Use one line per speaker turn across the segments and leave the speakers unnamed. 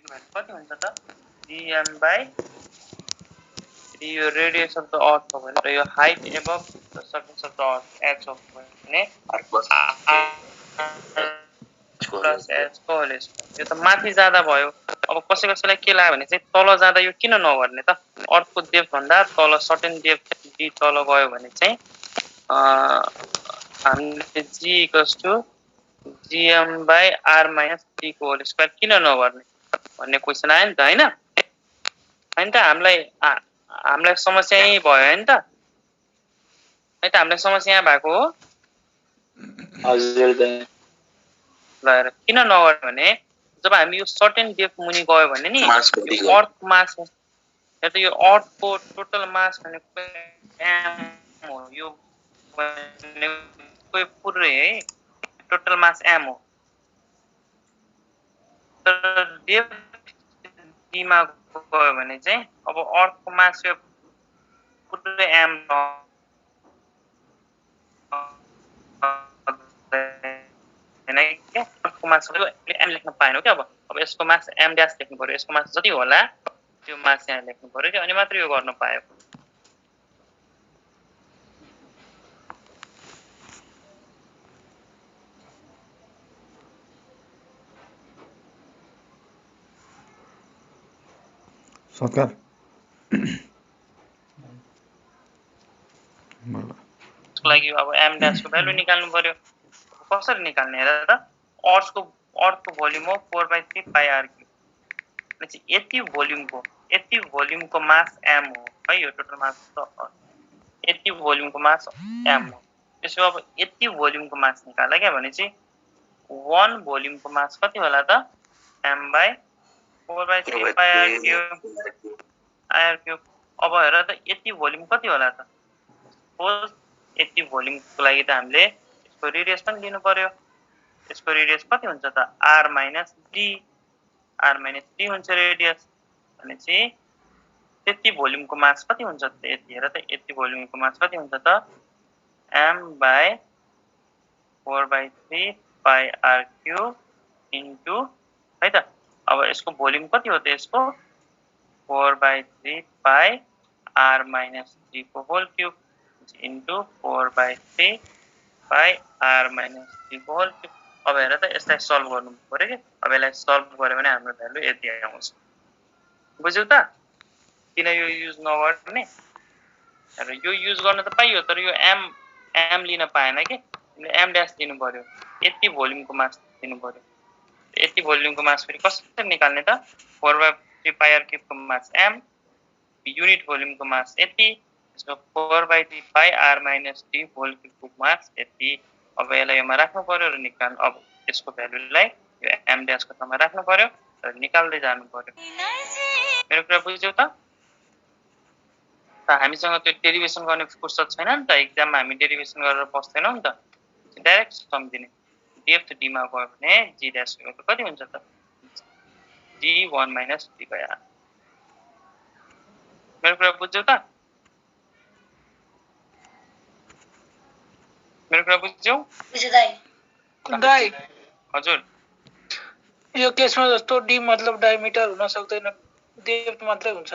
को भ्यालु कति हुन्छ त dm/d यो रेडियस अफ द अर्थ हो भने र यो height above the surface of the earth h हो भने प्लस h को होल स्क्वायर यो त माथि जाँदा भयो अब कसैलाई के लाग्यो भने चाहिँ तल जाँदा यो किन नगर्ने त अर्थको डेप्थ भन्दा तल सर्टेन डेप्थ d तल गयो भने चाहिँ हामीले g gm/r - d को होल स्क्वायर किन नगर्ने भन्ने क्वेशन आयो नि त हैन हैन त हामीलाई समस्या यही भयो हैन त है त हामीलाई समस्या यहाँ भएको हो
हजुर दा
ल किन नगर्ने भने जब हामी यो सर्टेन डेप्थ मुनि गयो भने नि यो अर्थ मास या त यो अर्थको टोटल मास भनेको m हो यो भनेको पुरै है टोटल मास m हो तर डेप्थ d मा गयो भने चाहिँ अब अर्थको मास यो पुरै m हैन के अर्थको मास m लेख्न पाएन के अब यसको मास m ड्याश लेख्नु पर्यो यसको मास जति होला त्यो मास यहाँ लेख्नु पर्यो के अनि मात्र यो गर्न पायो
सत्कार
त्यसको लागि अब m ड्याश को भ्यालु निकाल्नु पर्यो कसरी निकाल्ने हेर त अर्थको भोल्युम हो 4/3 पाइ r क्यूब भनेपछि यति भोल्युमको मास m हो है यो टोटल मास त यति भोल्युमको मास m हो त्यसो अब यति भोल्युमको मास निकाल्दा के भनेपछि 1 भोल्युमको मास कति होला त m/4/3 पाइ r क्यूब अब हेर त यति भोल्युम कति होला त सपोज यति भोल्युमको लागि त हामीले यसको रेडियस पनि लिनु पर्यो यसको रेडियस कति हुन्छ त r - d हुन्छ रेडियस भनेपछि त्यति भोल्युमको मास कति हुन्छ त यति हेर त यति भोल्युमको मास कति हुन्छ त m/4/3 पाइ r क्यूब इन्टु है त अब यसको भोल्युम कति हो त यसको 4/3 पाइ r - d को होल क्यूब इन्टु 4/3 पाइ r - d को होल क्यूब अब हेर त यसलाई सल्भ गर्नु पर्यो के अब यसलाई सल्भ गर्यो भने हाम्रो भ्यालु यति आउँछ बुझ्यौ त किन यो युज नगर्ने र यो युज गर्न त पाइयो तर यो m लिन पाएन के m ड्याश दिनु पर्यो यति भोल्युमको मास दिनु पर्यो यति भोल्युमको मास फेरि कसरी निकाल्ने त 4/3 पाइ r क्यूब को मास m युनिट भोल्युमको मास यति त्यसको 4/3 पाइ r - d होल क्यूब को मास यति अब यसलाई यसमा राख्नु पर्यो र निकाल्नु अब यसको भ्यालुलाई यो m ड्याश को ठाउँमा राख्नु पर्यो र निकाल्दै जानु पर्यो मेरो कुरा बुझ्यौ त हामीसँग त्यो डेरिभेसन गर्ने फुर्सद छैन नि त एक्जाममा हामी डेरिभेसन गरेर बस्दैनौं नि त डाइरेक्ट सम्झिने डेप्थ d मा गयो भने g ड्याश को कति हुन्छ त g1 - d/r मेरो कुरा बुझ्यौ त मेरो कुरा बुझ्यौ
दाइ
हजुर
यो केसमा जस्तो d मतलब डायमिटर हुन सक्दैन डेप्थ मात्रै हुन्छ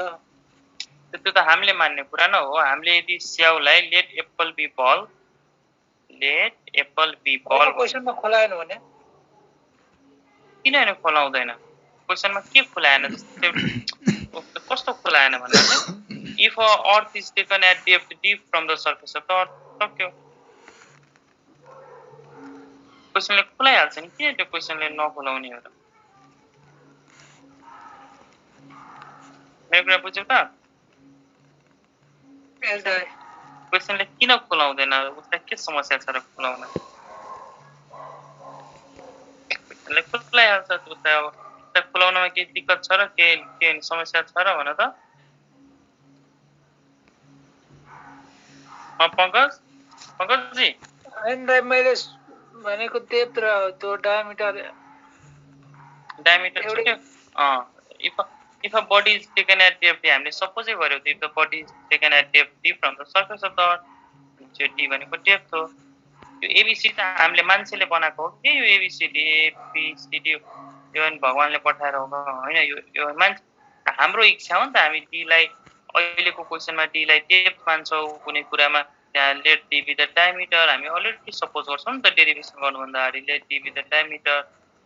त्यो त हामीले मान्ने कुरा न हो हामीले यदि स्याउलाई लेट एप्पल बी बल
क्वेशनमा खोलाएन भने
किन हैन खोलाउँदैन क्वेशनमा के खोलाएन कस्तो खोलाएन भन्दा if a earth is taken at depth d from the surface of the earth सक्यो क्वेशनले खोलाइहाल्छ नि किन त्यो क्वेशनले नखोलाउने हो र मेरो कुरा बुझ्यौ त क्वेशनले किन खोलाउँदैन उसलाई के समस्या छ र खोलाउन क्वेशनले खोलाइहाल्छ उसलाई अब उसलाई खोलाउनमा के दिक्कत छ र के समस्या छ र भन त पंकज जी
हैन दाइ मैले भनेको डेप्थ र त्यो डायमिटर
के if a body is taken at depth हामीले सपोजै गर्यो if the body is taken at depth d from the surface of the earth जो d भनेको डेप्थ हो यो एबीसी त हामीले मान्छेले बनाएको हो के यो एबीसीडी एबीसीडी यो अनि भगवानले पठाएर हो होइन, यो मान्छे हाम्रो इच्छा हो नि त। हामी डीलाई अहिलेको क्वेसनमा डीलाई डेप्थ मान्छौँ कुनै कुरामा, त्यहाँ let D be the diameter हामी अलरेडी सपोज गर्छौँ नि त डेरिभेसन गर्नुभन्दा अगाडि। Let D be the diameter,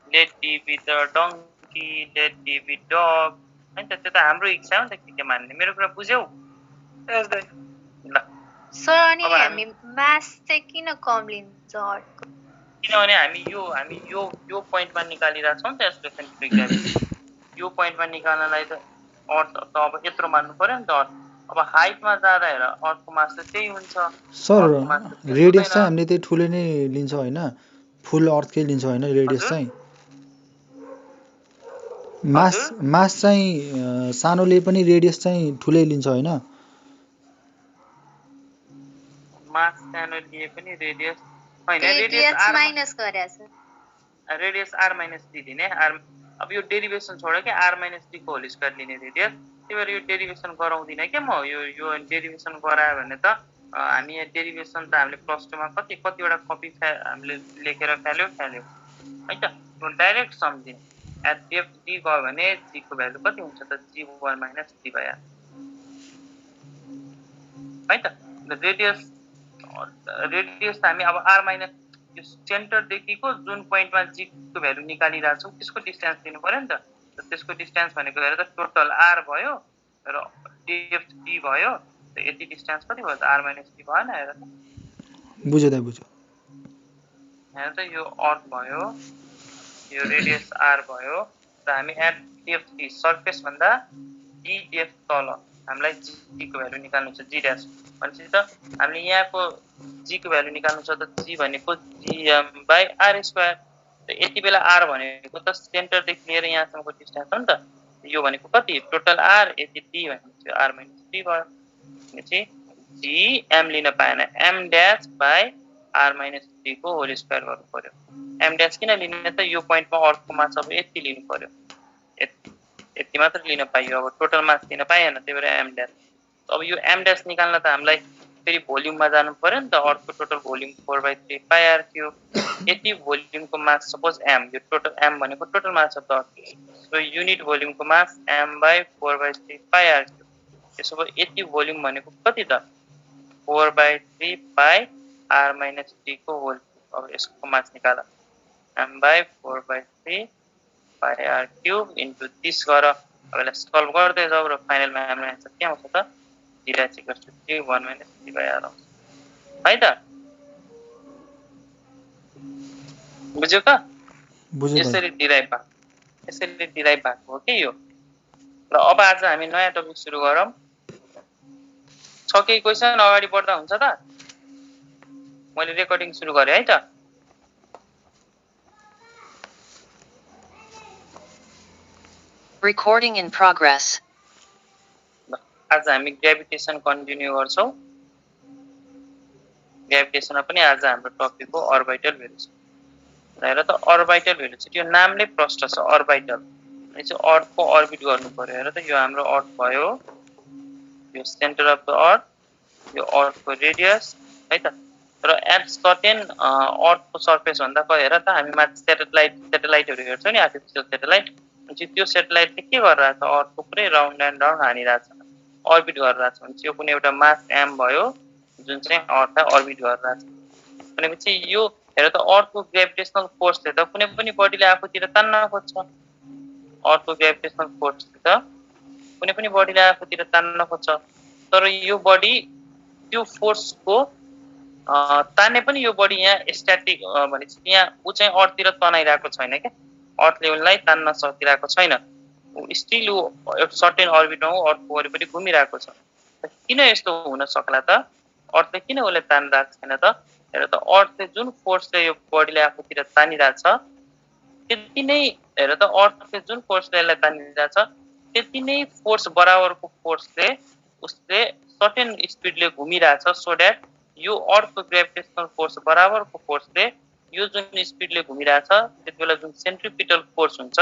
let D be the donkey, let D be dog होइन त। त्यो त हाम्रो इच्छा हो नि त के मान्ने। मेरो कुरा बुझ्यौ?
यस दाइ।
ल
सर अनि हामी मास चाहिँ किन कम लिन्छ अर्को?
किनभने हामी यो पोइन्टमा निकालिरहेको छौँ नि त यसले सेन्ट्रिफिक ग्राभिटी। यो पोइन्टमा निकाल्नलाई त अर्थ त अब यत्रो मान्नु पर्यो नि त अर्थ। अब हाइटमा जाँदा हेर अर्थको मास त त्यही हुन्छ
सर। रेडियस चाहिँ हामीले त्यही ठुलै नै लिन्छ होइन, फुल अर्थकै लिन्छ होइन रेडियस चाहिँ। मास चाहिँ सानोले पनि रेडियस चाहिँ ठुलै लिन्छ होइन।
मास सानो लिए पनि रेडियस होइन,
रेडियस माइनस गरे sir.
Radius R minus D दिने। आर अब यो डेरिभेसन छोड के आर माइनस डी को होल स्क्वायर लिने रेडियस। त्यही भएर यो डेरिभेसन गराउँदिनँ क्या म। यो डेरिभेसन गरायो भने त हामी यहाँ डेरिभेसन त हामीले प्लस टूमा कतिवटा कपी हामीले लेखेर फाल्यो है त। डाइरेक्ट सम्झिने एट डेप्थ डी गयो भने जी को भ्यालु कति हुन्छ त? जी 1 माइनस डी भयो है त। रेडियस हामी अब आर माइनस यो सेन्टरदेखिको जुन पोइन्टमा जी को भ्यालु निकालिरहेको छौँ त्यसको डिस्टेन्स दिनु पर्यो नि त। त्यसको डिस्टेन्स भनेको हेर त टोटल आर भयो र डेप्थ डी भयो। यति डिस्टेन्स कति भयो त? आर माइनस डी भएन? हेर त।
बुझ्यो दाइ बुझ्यो।
हेर त यो अर्थ भयो, यो रेडियस आर भयो र हामी एट डेप्थ डी सर्फेस भन्दा डी डेप्थ तल हामीलाई जी को भ्यालु निकाल्नु छ जी ड्यास भनेपछि त हामीले यहाँको जी को भ्यालु निकाल्नु छ त जी भनेको जीएम बाई आर स्क्वायर। यति बेला आर भनेको त सेन्टरदेखि लिएर यहाँसम्मको डिस्टेन्स हो नि त। यो भनेको कति? टोटल आर यति डी भनेपछि आर माइनस डी भयो भनेपछि जी एम लिन पाएन, M dash by R minus D को होल स्क्वायर गर्नु पर्यो। एम ड्यास किन लिने त? यो पोइन्टमा अर्थको मास अब यति लिनु पर्यो, यति मात्र लिन पाइयो। अब टोटल मास लिन पाएन, त्यही भएर एम ड्यास। अब यो एम ड्यास निकाल्न त हामीलाई फेरि भोल्युममा जानु पर्यो नि त। अर्थको total volume 4/3 pi r cube. यति भोल्युमको मास सपोज एम, यो टोटल एम भनेको total mass of the earth. So unit भोल्युमको mass M by 4/3 pi r cube. त्यसो भए यति भोल्युम भनेको कति त? 4/3 पाई आर माइनस डी को होल। अब यसको मास निकाल M by 4/3 pi r cube into 30 गर। अब यसलाई सल्भ गर्दै जाऊ र फाइनलमा हाम्रो एन्सर के आउँछ त? जी = 1 माइनस डी बाई आर आउँछ है त। बुझ्यो त? यसरी डिराइभ भएको हो कि यो। र अब आज हामी नयाँ टपिक सुरु गरौँ। छ केही क्वेसन अगाडि बढ्दा हुन्छ त? मैले रेकर्डिङ सुरु गरेँ है त।
Recording in progress.
आज हामी ग्रेभिटेसन कन्टिन्यू गर्छौँ। ग्रेभिटेसनमा पनि आज हाम्रो टपिक हो अर्बिटल भेलोसिटी। हेर त अर्बिटल भेलोसिटी यो नामले प्रष्ट छ। अर्बिटल भनेपछि अर्थको अर्बिट गर्नु पर्यो। हेर त यो हाम्रो अर्थ भयो, यो सेन्टर अफ द अर्थ, यो अर्थको रेडियस है त। र एट सर्टेन अर्थको सर्फेस भन्दा हेर त हामी माथि सेटेलाइटहरू हेर्छौँ नि, आर्टिफिसियल सेटेलाइट। त्यो सेटेलाइटले के गरिरहेछ? अर्थको पुरै राउन्ड एन्ड राउन्ड हानिरहेछ, अर्बिट गरिरहेछ। भनेपछि यो कुनै एउटा मास एम भयो जुन चाहिँ अर्थलाई अर्बिट गरिरहेछ। भनेपछि यो हेर त अर्थको ग्रेभिटेसनल फोर्सले त कुनै पनि बडीले आफूतिर तान्न खोज्छ। अर्थको ग्रेभिटेसनल फोर्सले त कुनै पनि बडीले आफूतिर तान्न खोज्छ। तर यो बडी त्यो फोर्सको तान्ने पनि यो बडी यहाँ स्ट्याटिक भनेपछि यहाँ ऊ चाहिँ अर्थतिर तनाइरहेको छैन क्या। अर्थले उसलाई तान्न सकिरहेको छैन। स्टिल ऊ एउटा सर्टेन अर्बिटमा अर्थको वरिपरि घुमिरहेको छ। किन यस्तो हुन सक्ला त? अर्थले किन उसले तानिरहेको छैन त? हेर त अर्थले जुन फोर्सले यो बडीले आफूतिर तानिरहेछ त्यति नै, हेर त अर्थले जुन फोर्सले यसलाई तानिरहेछ त्यति नै फोर्स बराबरको फोर्सले उसले सर्टेन स्पिडले घुमिरहेछ। सो द्याट यो अर्थको ग्रेभिटेसनल फोर्स बराबरको फोर्सले यो जुन स्पिडले घुमिरहेछ त्यति बेला जुन सेन्ट्रिपिटल फोर्स हुन्छ,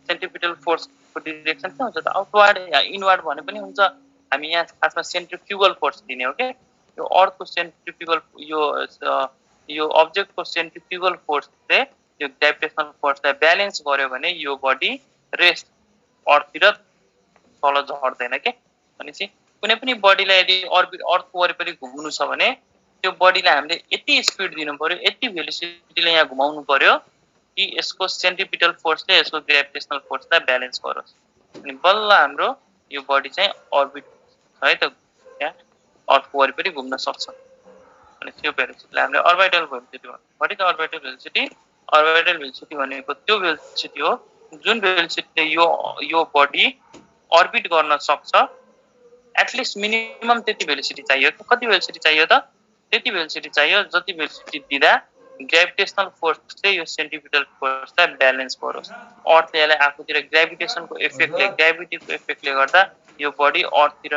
सेन्ट्रिपिटल फोर्सको डिरेक्सन के हुन्छ त? आउटवर्ड या इनवर्ड भने पनि हुन्छ। हामी यहाँ खासमा सेन्ट्रिफ्युगल फोर्स दिने हो के। यो अर्थको सेन्ट्रिफ्युगल यो अब्जेक्टको सेन्ट्रिफ्युगल फोर्सले यो ग्रेभिटेसनल फोर्सलाई ब्यालेन्स गर्यो भने यो बडी रेस्ट अर्थतिर तल झर्दैन के। भनेपछि कुनै पनि बडीलाई यदि अर्थको वरिपरि घुम्नु छ भने त्यो बडीलाई हामीले यति स्पिड दिनु पर्यो, यति भेलोसिटीले यहाँ घुमाउनु पर्यो कि यसको सेन्ट्रिपिटल फोर्सले यसको ग्रेभिटेसनल फोर्सलाई ब्यालेन्स गरोस्। अनि बल्ल हाम्रो यो बडी चाहिँ अर्बिट है त यहाँ अर्थको वरिपरि घुम्न सक्छ। अनि त्यो भेलोसिटीलाई हामीले अर्बिटल भेलोसिटी भन्छ। What is orbital velocity? Orbital velocity भनेको त्यो भेलोसिटी हो जुन भेलोसिटीले यो बडी अर्बिट गर्न सक्छ। एटलिस्ट मिनिमम त्यति भेलोसिटी चाहियो। कति भेलोसिटी चाहियो त? त्यति भेलोसिटी चाहियो जति भेलोसिटी दिँदा ग्रेभिटेसनल फोर्सले यो सेन्ट्रिपिटल फोर्सलाई ब्यालेन्स गरोस्। अर्थले यसलाई आफूतिर ग्रेभिटेसनको इफेक्टले ग्रेभिटीको इफेक्टले गर्दा यो बडी अर्थतिर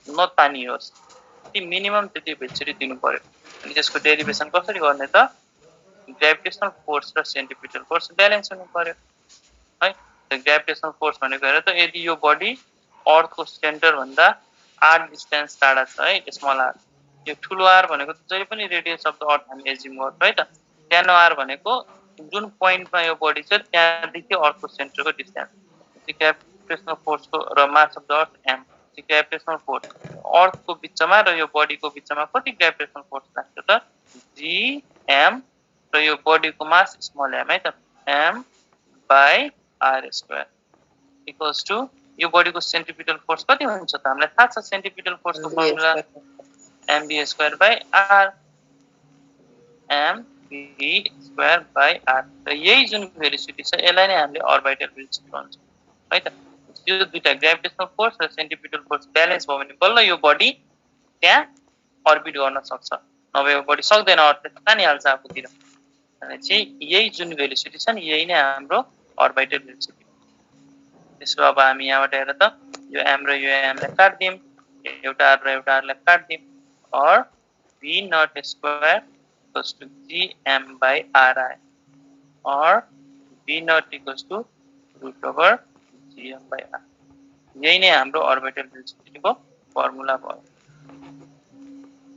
नतानियोस्। त्यति मिनिमम त्यति भेलोसिटी दिनु पर्यो। अनि त्यसको डेरिभेसन कसरी गर्ने त? ग्रेभिटेसनल फोर्स र सेन्ट्रिपिटल फोर्स ब्यालेन्स हुनु पर्यो है। ग्रेभिटेसनल फोर्स भनेको हेर त यदि यो बडी अर्थको सेन्टर भन्दा r डिस्टेन्स टाढा छ है स्मल r, यो ठुलो r भनेको जहिले पनि रेडियस अफ द अर्थ हामी एज्युम गर्छौँ है त। सानो r भनेको जुन पोइन्टमा यो बडी छ त्यहाँदेखि अर्थको सेन्टरको डिस्टेन्स। ग्रेभिटेसनल फोर्सको र मास of the earth m। Gravitational force अर्थको बिचमा र यो बडीको बिचमा कति ग्रेभिटेसनल फोर्स लाग्छ त? gm र यो बडीको मास स्मल m है त, m by r square equals to यो बडीको सेन्ट्रिपिटल फोर्स कति हुन्छ त? हामीलाई थाहा छ सेन्ट्रिपिटल फोर्सको formula mv square by r, mv square by r। र यही जुन भेलोसिटी छ यसलाई नै हामीले अर्बिटल भेलोसिटी भन्छौँ है त। यो दुईटा ग्रेभिटेसनल फोर्स र सेन्ट्रिपिटल फोर्स ब्यालेन्स भयो भने बल्ल यो बडी त्यहाँ अर्बिट गर्न सक्छ, नभए यो बडी सक्दैन, अर्थले तानिहाल्छ आफूतिर। भनेपछि यही जुन भेलोसिटी छ नि यही नै हाम्रो अर्बिटल भेलोसिटी। त्यसो अब हामी यहाँबाट हेर त यो m र यो m लाई काट्दियौँ, एउटा r र एउटा r लाई काट्दियौँ, और v naught square equals to gm by r आयो, और v naught equals to root over gm by r। यही नै हाम्रो अर्बिटल भेलोसिटीको फर्मुला भयो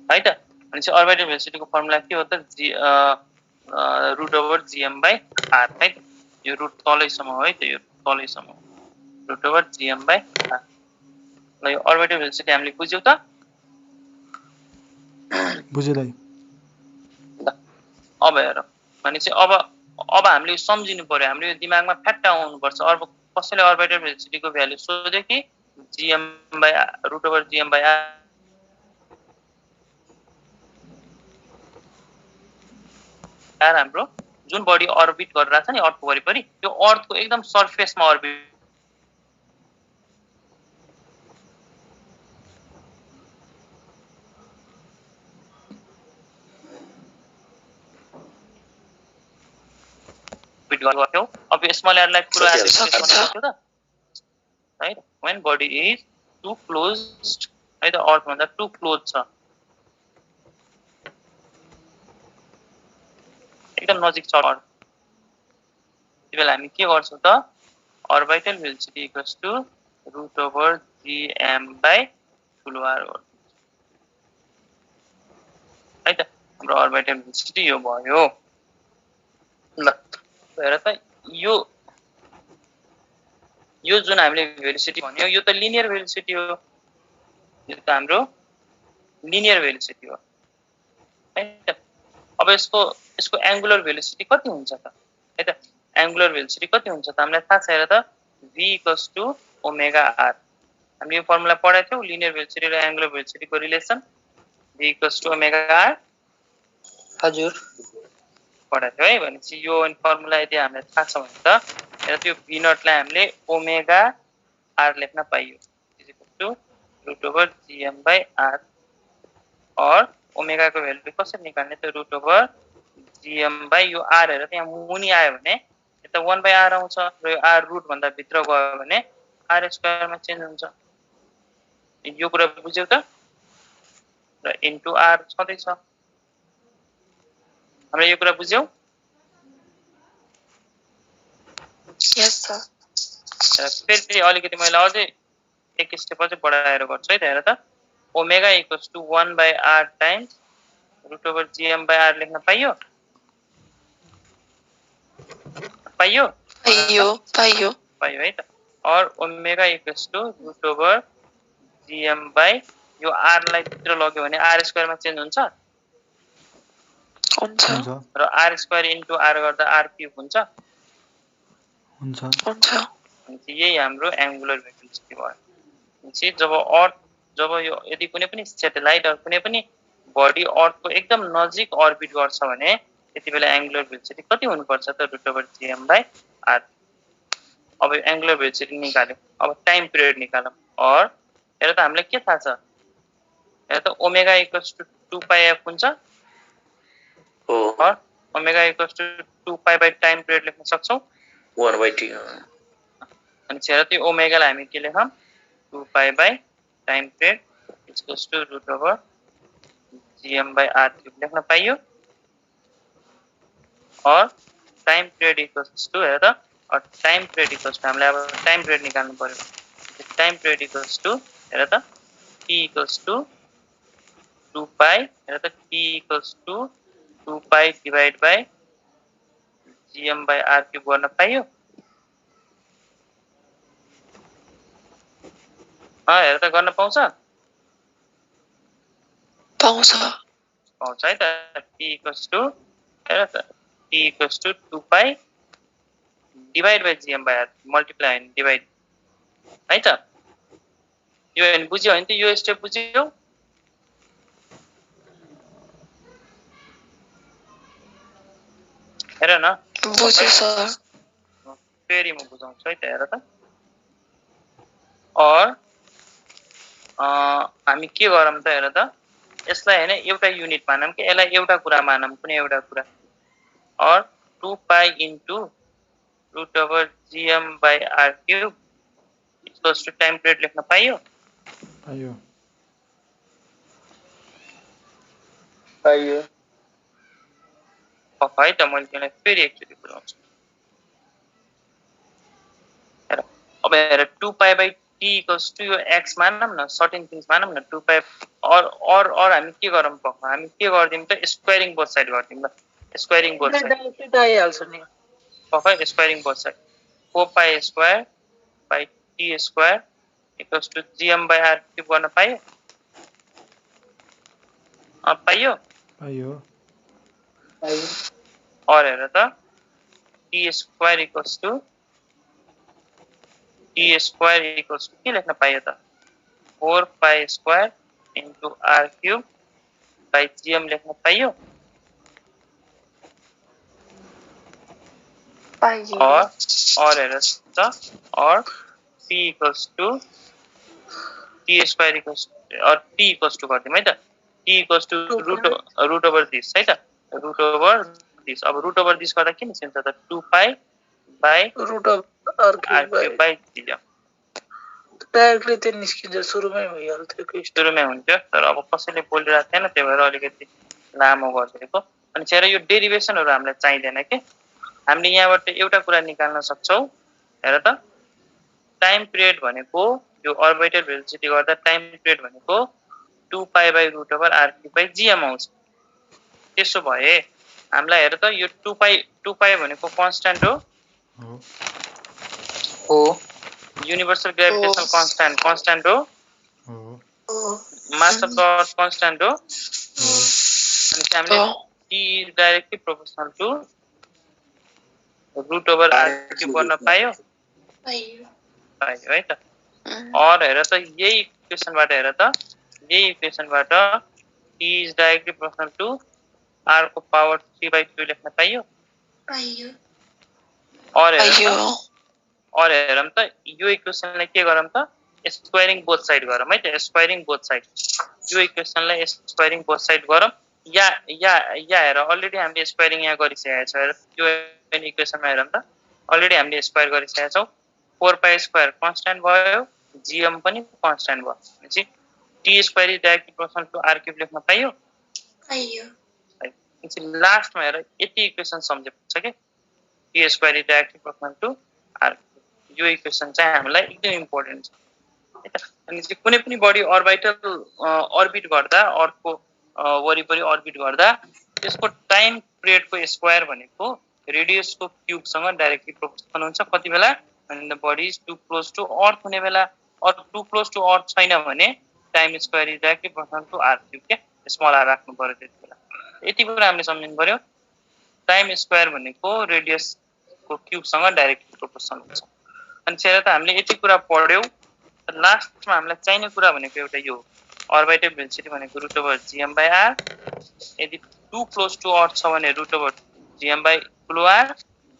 है त। भनेपछि अर्बिटल भेलोसिटीको फर्मुला के हो त? Root over gm by r है त। यो रूट तलैसम्म हो है त, यो तलैसम्म root over gm by r। ल यो अर्बिटल भेलोसिटी हामीले बुझ्यौ त?
बुझे दाइ।
ल अब हेर, भनेपछि अब हामीले सम्झिनु पर्यो, हाम्रो यो दिमागमा फ्याट्ट आउनु पर्छ। अब कसैले अर्बिटल भेलोसिटीको भ्यालु सोध्यो कि gm by root over gm by r हाम्रो जुन बडी अर्बिट गरिरहेछ नि अर्थको वरिपरि, त्यो अर्थको एकदम सर्फेसमा अर्बिट गर्थ्यौ। अब स्मल r लाई पुरा सक्यो त है। When body is too closed है त, अर्थ भन्दा टु क्लोज छ, एकदम नजिक छ अर्थ, त्यतिबेला हामी के गर्छौँ त? Orbital velocity equals to root over gm by ठुलो r है त। हाम्रो अर्बिटल भेलोसिटी यो भयो। ल हेर त यो जुन हामीले भेलोसिटी भन्यो यो त लिनियर भेलोसिटी हो, यो त हाम्रो लिनियर भेलोसिटी हो है त। अब यसको एंगुलर भेलोसिटी कति हुन्छ त है त? एंगुलर भेलोसिटी कति हुन्छ त हामीलाई थाहा छ। हेर त v equals to omega r। हामीले यो फर्मुला पढाएको थियौ लिनियर भेलोसिटी र एंगुलर भेलोसिटीको relation, v equals to omega r।
हजुर
पढाएको थियो है। भनेपछि यो फर्मुला यदि हामीलाई थाहा छ भने त हेर त्यो v नट लाई हामीले ओमेगा r लेख्न पाइयो, is equal to root over gm by r। और ओमेगा को भ्यालु कसरी निकाल्ने त? रूट ओभर gm by यो r हेर त्यहाँ मुनि आयो भने यता 1 by r आउँछ, र यो r रुट भन्दा भित्र गयो भने r स्क्वायर मा चेन्ज हुन्छ। यो कुरा बुझ्यौ त? र इन्टु r छँदै छ। हामीले यो कुरा बुझ्यौ?
यस सर।
फेरि अलिकति मैले अझै एक स्टेप अझै बढाएर गर्छु है त। हेर त omega equals to 1 by r times root over gm by r लेख्न पाइयो? पाइयो
पाइयो
है त और omega equals to root over GM by यो आर लाई भित्र लग्यो भने आर स्क्वायर मा चेन्ज हुन्छ
हुन्छ
र आर स्क्वायर इन्टु आर गर्दा आर क्यूब हुन्छ यही हाम्रो एंगुलर भेलोसिटी भयो भनेपछि जब यो यदि कुनै पनि सैटेलाइट अर कुनै पनि बडी अर्थको एकदम नजिक अर्बिट गर्छ भने त्यतिबेला एंगुलर भेलोसिटी कति हुनुपर्छ त root over GM by R अब एंगुलर भेलोसिटी निकाल्यौ अब टाइम पिरियड निकालौं और हेर त हामीलाई के थाहा छ हेर त omega equals to 2 pi F हुन्छ और omega equals to 2 pi by time period लेख्न सक्छौं
1/t
अनि हेर त ओमेगा लाई हामी के लेखौं 2 pi by time period equals to root over GM by R cube लेख्न पाइयो और टाइम पिरियड इक्वल्स टु हेर त और टाइम पिरियड इक्वल्स टु हामीलाई अब टाइम पिरियड निकाल्नु पर्यो टाइम पिरियड इक्वल्स टु हेर त t इक्वल्स टु 2 पाई हेर त t equals to 2 pi divide by GM by R cube गर्न पाइयो हेर त गर्न पाउँछ है त t इक्वल्स टु हेर त t equals to 2 pi divide by GM by R multiply and divide है त यो हैन बुझ्यो हैन त यो स्टेप बुझ्यो हेर न
बुझ्यो सर
फेरि म बुझाउँछु है त हेर त और हामी के गरौँ त हेर त यसलाई हैन एउटा युनिट मानौं कि यसलाई एउटा कुरा मानौं कुनै एउटा कुरा और 2 pi into root over GM by R cube equals to time period लेख्न पाइयो
पाइयो
है त मैले त्यसलाई फेरि एकचोटि बुझाउँछु हेर अब हेर 2 pi by t equals to यो x मानौं न सर्टेन थिंग्स मानौं न 2 पाई और हामी के गरौँ पक्का हामी के गर्दिम त स्क्वायरिङ बोथ साइड गर्दिम ल स्क्वायरिङ बोथ साइड
डाइरेक्ट आइहाल्छ नि
पक्का squaring both side 4 pi square by t square equals to GM by R cube गर्न पाइयो पाइयो और हेर त t स्क्वायर इक्वल्स टु के लेख्न पाइयो त 4 pi square into R cube by GM लेख्न पाइयो और हेर त और t equals to t square equals और t इक्वल्स टु गर्दिम है त t equals to root over this है त रुट ओभर दिस अब रुट ओभर दिस गर्दा के निस्किन्छ त 2 pi by
root over R cube
by GM
directly त्यो निस्किन्छ सुरुमै भइहाल्थ्यो
सुरुमै हुन्थ्यो तर अब कसैले बोलिरहेको थिएन त्यही भएर अलिकति लामो गरिदिएको अनि चाहिँ यो डेरिभेसनहरु हामीलाई चाहिदैन के हामीले यहाँबाट एउटा कुरा निकाल्न सक्छौं हेर त टाइम पिरियड भनेको यो अर्बिटल भेलोसिटी गर्दा टाइम पिरियड भनेको 2 pi by root over R cube by GM आउँछ त्यसो भए हामीलाई हेर त यो 2 पाई भनेको कांस्टेंट हो यूनिवर्सल ग्रेविटेशनल कांस्टेंट हो मास अफ द अर्थ कांस्टेंट हो अनि हामीले t is directly proportional to root over r cube गर्न पायो है त और हेर त यही इक्वेशनबाट t is directly proportional to r को पावर 3/2 लेख्न पाइयो और हेरौं त यो इक्वेशनलाई के गरौँ त स्क्वायरिङ बोथ साइड गरौँ है त स्क्वायरिङ बोथ साइड यो इक्वेशनलाई स्क्वायरिङ बोथ साइड गरौँ या हेर अलरेडी हामीले स्क्वायरिङ यहाँ गरिसकेका छौं यो इक्वेशनमा हेरौँ त अलरेडी हामीले स्क्वायर गरिसकेका छौं 4 पाई स्क्वायर कांस्टेंट भयो जीएम पनि कांस्टेंट भयो भनेपछि t square is directly proportional to r cube लेख्न पाइयो लास्टमा हेर यति इक्वेशन सम्झेपछि के t square is directly proportional to r यो इक्वेशन चाहिँ हामीलाई एकदम इम्पोर्टेन्ट छ अनि चाहिँ कुनै पनि बडी अर्बिट गर्दा अर्थको वरिपरि अर्बिट गर्दा त्यसको टाइम पिरियडको स्क्वायर भनेको रेडियसको क्युबसँग डाइरेक्टली प्रोपोर्सनल हुन्छ कति बेला when the body is too close to earth हुने बेला or too close to earth छैन भने time square is directly proportional to r cube के स्मल r राख्नु पर्यो त्यति बेला यति कुरा हामीले सम्झिनु पर्यो टाइम स्क्वायर भनेको रेडियसको क्युबसँग डाइरेक्टली प्रोपोर्सनल हुन्छ अनि त्यसले त हामीले यति कुरा पढ्यौ लास्टमा हामीलाई चाहिने कुरा भनेको एउटा यो अर्बिटल भेलोसिटी भनेको √gm/r यदि टु क्लोज टु अर्थ छ भने √gm/r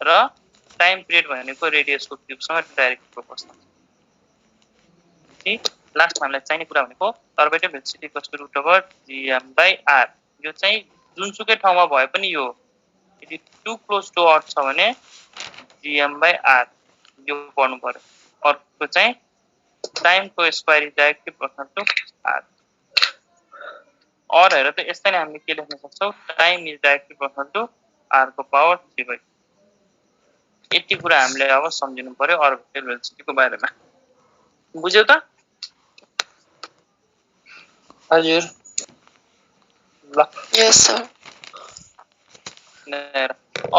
र टाइम पिरियड भनेको रेडियसको क्युबसँग डाइरेक्ट प्रोपोर्सनल ठीक लास्टमा हामीलाई चाहिने कुरा भनेको अर्बिटल भेलोसिटी √gm/r यो चाहिँ जुनसुकै ठाउँमा भए पनि यो यदि टु क्लोज टु अर्थ छ भने gm/r यो पढ्नु पर्यो अर्को चाहिँ टाइमको square is directly proportional to r और हेर त यस्तै नै हामीले के लेख्न सक्छौं time is directly proportional to r को पावर 3/2 यति कुरा हामीले अब सम्झिनु पर्यो अर्बिटल भेलोसिटीको बारेमा बुझ्यौ त
हजुर
ल
Yes, sir.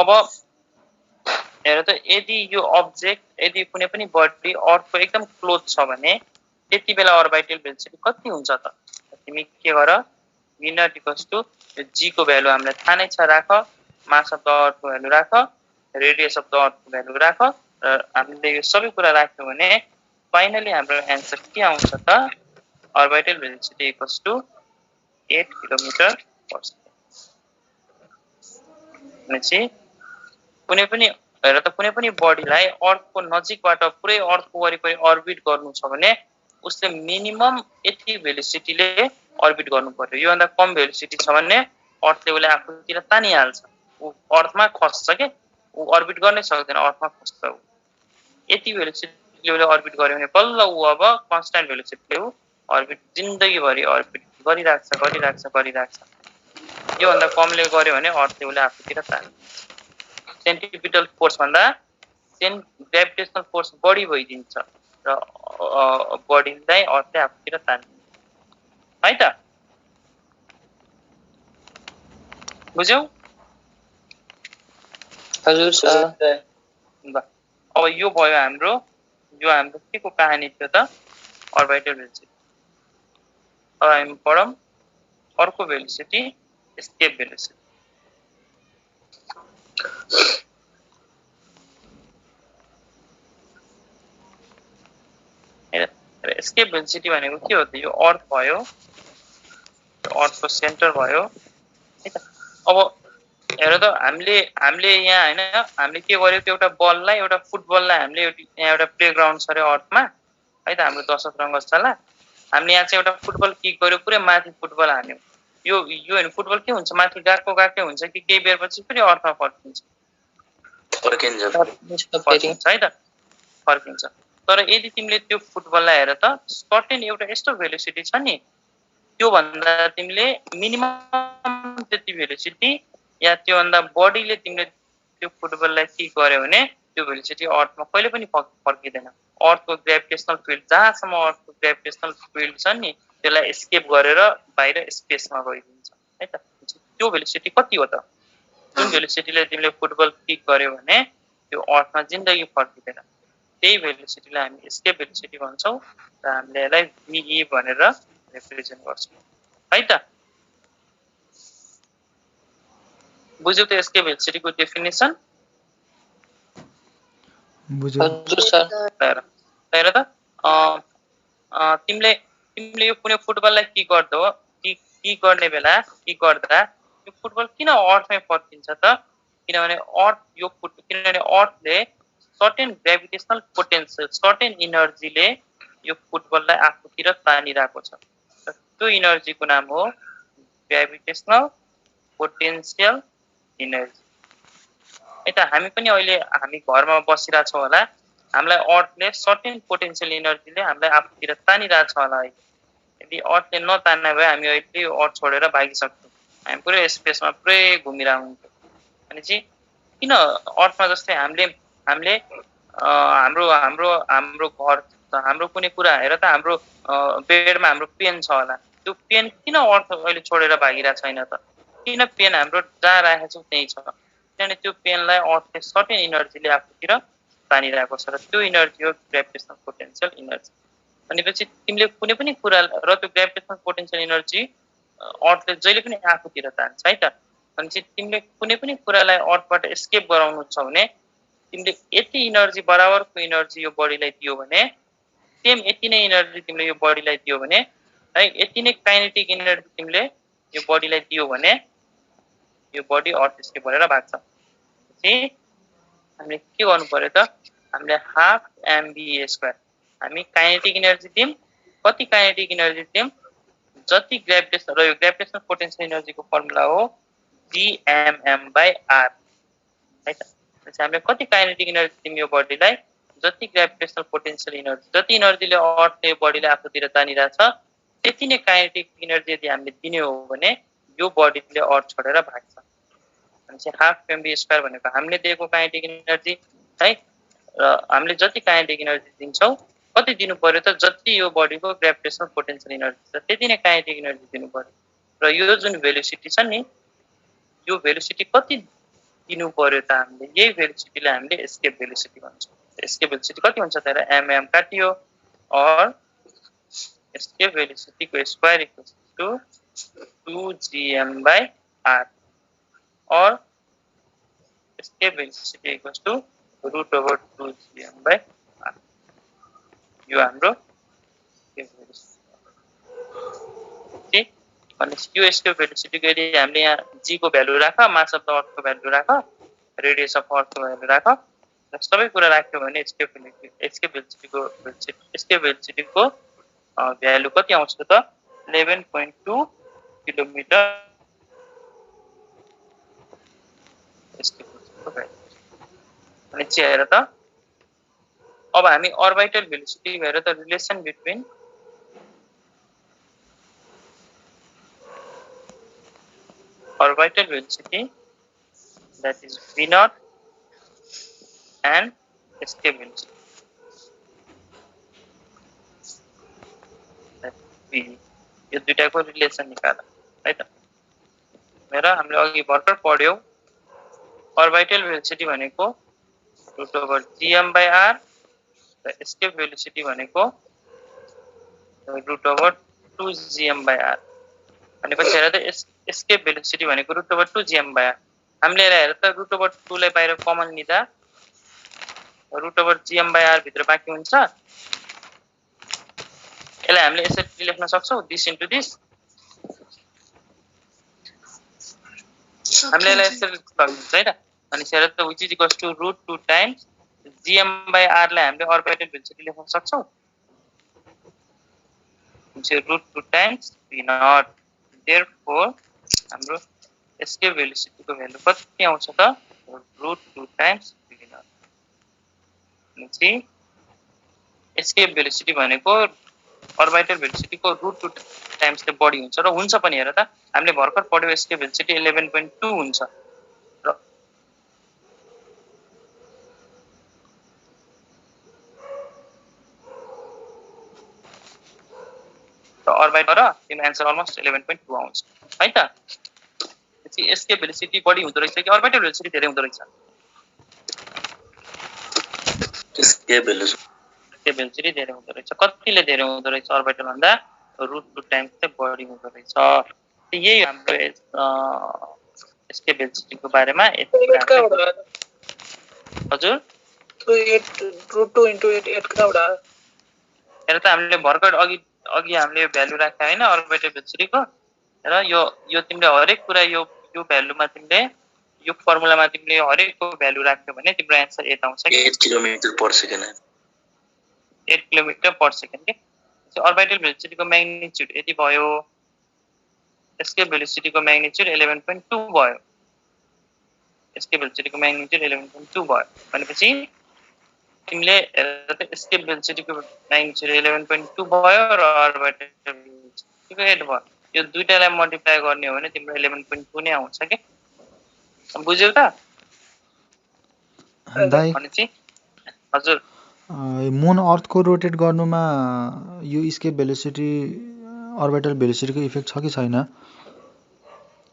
अब हेर त यदि यो अब्जेक्ट यदि कुनै पनि बडी अर्थको एकदम क्लोज छ भने त्यति बेला अर्बिटल भेलोसिटी कति हुन्छ त तिमी के गर v naught equals to g को भ्यालु हामीलाई थाहा नै छ राख मास अफ द अर्थको भ्यालु राख रेडियस अफ द अर्थको भ्यालु राख र हामीले यो सबै कुरा राख्यौ भने फाइनली हाम्रो आन्सर के आउँछ त orbital velocity equals to 8 kilometre per second भनेपछि कुनै पनि हेर त कुनै पनि बडीलाई अर्थको नजिकबाट पुरै अर्थको वरिपरि अर्बिट गर्नु छ भने उसले मिनिमम यति भेलोसिटीले अर्बिट गर्नु पर्यो यो भन्दा कम भेलोसिटी छ भने अर्थले उसले आफूतिर तानिहाल्छ उ अर्थमा खस्छ के उ अर्बिट गर्नै सक्दैन अर्थमा खस्छ उ यति भेलोसिटीले उसले अर्बिट गर्यो भने बल्ल उ अब कन्स्ट्यान्ट भेलोसिटीले उ अर्बिट जिन्दगीभरि अर्बिट गरिराख्छ यो भन्दा कमले गर्यो भने अर्थले उसले आफूतिर तान्छ सेन्ट्रिपिटल फोर्स भन्दा ग्रेभिटेसनल फोर्स बढी भइदिन्छ र बडीलाई अर्थले आफूतिर तान्छ है त बुझ्यौ
हजुर सर
ल अब यो भयो हाम्रो के को कहानी थियो त अर्बिटल भेलोसिटी अब हामी पढौं अर्को velocity escape velocity escape velocity भनेको के हो त यो अर्थ भयो अर्थको सेन्टर भयो है त अब हेर त हामीले यहाँ हैन हामीले के गर्यो त एउटा बललाई एउटा फुटबललाई हामीले यहाँ एउटा प्लेग्राउन्ड छ रे अर्थमा है त हाम्रो दशरथ रङ्गशाला हामीले यहाँ चाहिँ एउटा फुटबल किक गर्यो पुरै माथि फुटबल हान्यो यो हैन फुटबल के हुन्छ माथि गएकै हुन्छ कि केही बेरपछि फेरि अर्थमा फर्किन्छ है त फर्किन्छ तर यदि तिमीले त्यो फुटबललाई हेर त सर्टेन एउटा यस्तो भेलोसिटी छ नि त्यो भन्दा तिमीले मिनिमम त्यति भेलोसिटी या त्यो भन्दा बडीले तिमीले त्यो फुटबललाई किक गर्यो भने त्यो भेलोसिटी अर्थमा कहिले पनि फर्किदैन अर्थको ग्रेभिटेसनल फिल्ड जहाँसम्म अर्थको ग्रेभिटेसनल फिल्ड छ नि त्यसलाई एस्केप गरेर बाहिर स्पेसमा गइदिन्छ है त त्यो भेलोसिटी कति हो त जुन भेलोसिटीले तिमीले फुटबल किक गर्यो भने त्यो अर्थमा जिन्दगी फर्किदैन त्यही भेलोसिटीलाई हामी एस्केप भेलोसिटी भन्छौं र हामीले यसलाई VE भनेर रिप्रेजेन्ट गर्छौं है त बुझ्यौ त एस्केप भेलोसिटीको डेफिनेसन
बुझ्यो
हजुर सर
हेर त तिमीले यो कुनै फुटबललाई किक गर्दा यो फुटबल किन अर्थमै फर्किन्छ त किनभने अर्थले सर्टेन ग्रेभिटेसनल पोटेन्शियल सर्टेन इनर्जीले यो फुटबललाई आफूतिर तानिरहेको छ त्यो इनर्जीको नाम हो ग्रेभिटेसनल पोटेन्शियल इनर्जी है त हामी पनि अहिले हामी घरमा बसिरहेको छौं होला हामीलाई अर्थले सर्टेन पोटेन्शियल इनर्जीले हामीलाई आफूतिर तानिरहेको छ होला यदि अर्थले नतान्ने भए हामी अहिले यो अर्थ छोडेर भागिसक्थ्यौं हामी पुरै स्पेसमा पुरै घुमिरहेको हुन्थ्यौं अनि चाहिँ किन अर्थमा जस्तै हामीले हाम्रो घर हाम्रो कुनै कुरा हेर त हाम्रो बेडमा हाम्रो पेन छ होला त्यो पेन किन अर्थ अहिले छोडेर भागिरहेको छैन त किन पेन हाम्रो जहाँ राखेको छौं त्यही छ किनभने त्यो पेनलाई अर्थले सर्टेन इनर्जीले आफूतिर तानिरहेको छ र त्यो इनर्जी हो ग्रेभिटेसनल पोटेन्शियल इनर्जी। भनेपछि तिमीले कुनै पनि कुरा र त्यो ग्रेभिटेसनल पोटेन्शियल इनर्जी अर्थले जहिले पनि आफूतिर तान्छ है त। भनेपछि तिमीले कुनै पनि कुरालाई अर्थबाट एस्केप गराउनु छ भने तिमीले यति इनर्जी बराबरको इनर्जी यो बडीलाई दियो भने सेम यति नै इनर्जी तिमीले यो बडीलाई दियो भने है यति नै काइनेटिक इनर्जी तिमीले यो बडीलाई दियो भने यो बडी अर्थ एस्केप गरेर भाग्छ। हामीले के गर्नु पर्यो त हामीले हाफ mv² हामी काइनेटिक इनर्जी दियौं। कति काइनेटिक इनर्जी दियौं जति ग्रेभिटेसन र यो ग्रेभिटेसनल पोटेन्शियल इनर्जीको फर्मुला हो gmm/r है त। त्यसैले हामीले कति काइनेटिक इनर्जी दियौं यो बडीलाई जति ग्रेभिटेसनल पोटेन्शियल इनर्जी जति इनर्जीले अर्थले बडीलाई आफूतिर तानिरहेछ त्यति नै काइनेटिक इनर्जी यदि हामीले दिने हो भने यो बडीले अर्थ छोडेर भाग्छ। भनेपछि हाफ mv² भनेको हामीले दिएको काइनेटिक इनर्जी है र हामीले जति काइनेटिक इनर्जी दिन्छौं कति दिनु पर्यो त जति यो बडीको ग्रेभिटेसनल पोटेन्शियल इनर्जी छ त्यति नै काइनेटिक इनर्जी दिनु पर्यो र यो जुन भेलोसिटी छ नि यो भेलोसिटी कति दिनु पर्यो त हामीले यही भेलोसिटीलाई हामीले एस्केप भेलोसिटी भन्छौं। एस्केप भेलोसिटी कति हुन्छ त mm काटियो और एस्केप भेलोसिटी को स्क्वायर इक्वल्स टु 2gm/r और escape velocity equals to √2gm/r यो हाम्रो एस्केप भेलोसिटी। भनेपछि यो एस्केप भेलोसिटीको यदि हामीले यहाँ g को भ्यालु राख मास अफ द अर्थ को भ्यालु राख रेडियस अफ अर्थ को भ्यालु राख सबै कुरा राख्यो भने एस्केप भेलोसिटीको भ्यालु कति आउँछ त 11.2 किलोमिटर एस्केप भेलोसिटीको भ्यालु। भनेपछि हेर त अब हामी अर्बिटल भेलोसिटी हेर त relation between orbital velocity that is v0 and escape velocity that v यो दुईटाको रिलेसन निकाल है त। मेरा हामीले अघि भर्खर पढ्यौ orbital velocity भनेको √gm/r र escape velocity भनेको √2gm/r। भनेपछि हेर त एस्केप भेलोसिटी भनेको √2gm/r हामीले हेर त √2 लाई बाहिर कमन लिदा √gm/r भित्र बाँकी हुन्छ। यसलाई हामीले यसरी लेख्न सक्छौं दिस इन्टु दिस हामीले यसलाई यसरी सक्नुहुन्छ है त। अनि हेर त which is equals to √2 times gm/r लाई हामीले अर्बिटल भेलोसिटी लेख्न सक्छौं √2 टाइम्स v0। therefore हाम्रो एस्केप भेलोसिटी को भ्यालु कति आउँछ त √2 टाइम्स v0। भनेपछि एस्केप भेलोसिटी भनेको अर्बिटल भेलोसिटी को √2 टाइम्स ले बढी हुन्छ र हुन्छ पनि। हेर त हामीले भर्खर पढ्यो एस्केप भेलोसिटी 11.2 हुन्छ र अर्बिट र तिम्रो आन्सर अलमोस्ट 11.2 आउँछ है त। त्यसै एस्केप भेलोसिटी बढी हुँदो रहेछ कि अर्बिटल भेलोसिटी धेरै हुँदो रहेछ?
एस्केप भेलोसिटी
धेरै हुँदो रहेछ। कतिले धेरै हुँदो रहेछ अर्बिटल भन्दा √2 टाइम्स चाहिँ बढी हुँदो रहेछ। यही हाम्रो एस्केप भेलोसिटी को बारेमा हजुर
√2 * 8 कहाँबाट आयो?
हेर त हामीले भर्खर अघि हामीले भ्यालु राखे हैन अर्बिटल भेलोसिटी को र यो तिमीले हरेक कुरा यो भ्यालुमा तिमीले यो फर्मुलामा तिमीले हरेकको भ्यालु राख्यो भने तिम्रो आन्सर 8 आउँछ कि
8 kilometre per second
8 kilometre per second के। अर्बिटल भेलोसिटी को म्याग्निट्युड यति भयो एस्केप भेलोसिटी को म्याग्निट्युड 11.2 भयो एस्केप भेलोसिटी को म्याग्निट्युड 11.2 भयो। भनेपछि तिमीले एस्केप भेलोसिटी को म्याग्निट्युड 11.2 भयो र अर्बिटल भेलोसिटी को 8 भयो। यो दुईटालाई मल्टिप्लाई गर्ने हो भने तिम्रो 11.2 नै आउँछ के। बुझ्यौ त
दाइ?
भनेपछि हजुर
मुन अर्थ को रोटेट गर्नुमा यो एस्केप भेलोसिटी अर्बिटल भेलोसिटी को इफेक्ट छ कि छैन?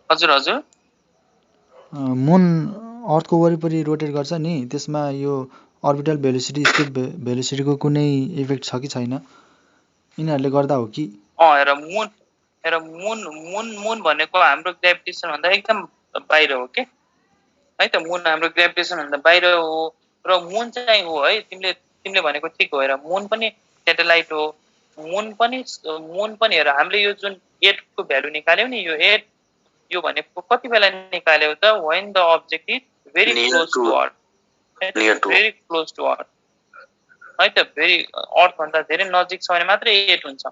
हजुर हजुर
मुन अर्थको वरिपरि रोटेट गर्छ नि त्यसमा यो अर्बिटल भेलोसिटी स्केप भेलोसिटीको कुनै इफेक्ट छ कि छैन यिनीहरूले गर्दा हो कि
हेर मुन भनेको हाम्रो ग्राभिटेसन भन्दा एकदम बाहिर हो के है त मुन हाम्रो ग्राभिटेसन भन्दा बाहिर हो र मुन चाहिँ हो है तिमीले भनेको ठिक हो हेर मुन पनि सेटेलाइट हो मुन पनि हेर हामीले यो जुन 8 को भ्यालु निकाल्यौ नि यो 8 यो भनेको कति बेला निकाल्यौ त when the object is very
Near
close
to-
to earth
near to
very close to earth है त भेरी अर्थ भन्दा धेरै नजिक छ भने मात्रै 8 हुन्छ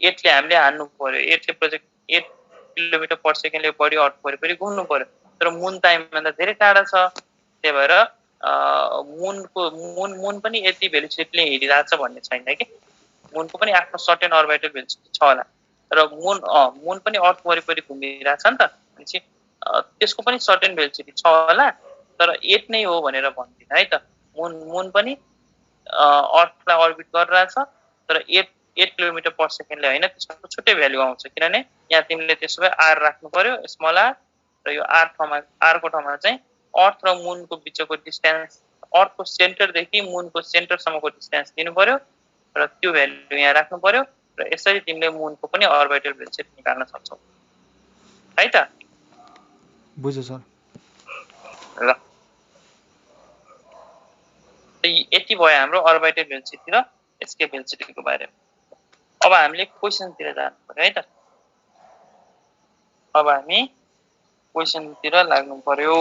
8 ले हामीले हान्नु पर्यो 8 ले प्रोजेक्ट 8 किलोमिटर पर सेकेन्डले बढी अर्थ वरिपरि घुम्नु पर्यो तर मुन टाइम भन्दा धेरै टाढा छ त्यही भएर मुन पनि यति भेलोसिटीले हिँडिरहेछ भन्ने छैन कि मुनको पनि आफ्नो सर्टेन अर्बिटल भेलोसिटी छ होला र मुन पनि अर्थ वरिपरि घुमिरहेछ नि त भनेपछि त्यसको पनि सर्टेन भेलोसिटी छ होला तर 8 नै हो भनेर भन्दिन है त मुन पनि अर्थलाई अर्बिट गरिरहेछ तर 8 किलोमिटर पर सेकेन्डले होइन त्यसको छुट्टै भ्यालु आउँछ किनभने यहाँ तिमीले त्यसो भए आर राख्नु पर्यो स्मल आर र यो आरको ठाउँमा चाहिँ अर्थ र मुनको बिचको डिस्टेन्स अर्थको सेन्टरदेखि मुनको सेन्टरसम्मको डिस्टेन्स दिनु पर्यो र त्यो भ्यालु यहाँ राख्नु पर्यो र यसरी तिमीले मुनको पनि अर्बिटल भेलोसिटी निकाल्न सक्छौ है त
बुझ्यो सर
ल यति भयो हाम्रो अर्बिटल भेलोसिटी र एस्केप भेलोसिटीको बारेमा अब हामीले क्वेशनतिर जानु पर्यो है त अब हामी क्वेशनतिर लाग्नु पर्यो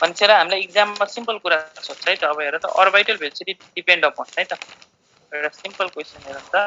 मान्छेलाई हामीलाई एक्जाममा सिम्पल कुरा सोध्छ है त अब हेर त अर्बिटल भेलोसिटी डिपेन्ड अपन है त एउटा सिम्पल क्वेशन हेर त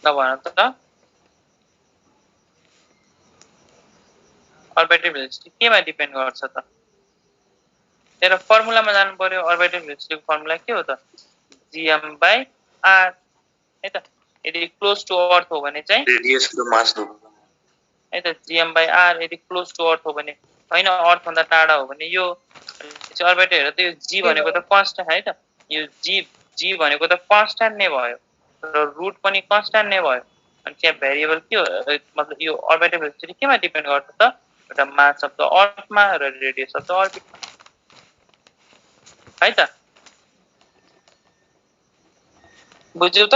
भन त अर्बिटल भेलोसिटी केमा डिपेन्ड गर्छ त तेरो फर्मुलामा जानु पर्यो अर्बिटल भेलोसिटीको फर्मुला के हो त gm/r है त यदि क्लोज टु अर्थ हो भने चाहिँ
रेडियस टु मास दो
है त gm/r यदि क्लोज टु अर्थ हो भने हैन अर्थ भन्दा टाढा हो भने यो अर्बिटल हेर त यो g भनेको त कन्स्ट्यान्ट है त यो g भनेको त कन्स्ट्यान्ट नै भयो र रुट पनि कन्स्ट्यान्ट नै भयो अनि त्यहाँ भेरिएबल के हो मतलब यो अर्बिटल भेलोसिटी केमा डिपेन्ड गर्छ त एउटा मास अफ द अर्थमा र रेडियस अफ द अर्बिटमा है त बुझ्यौ त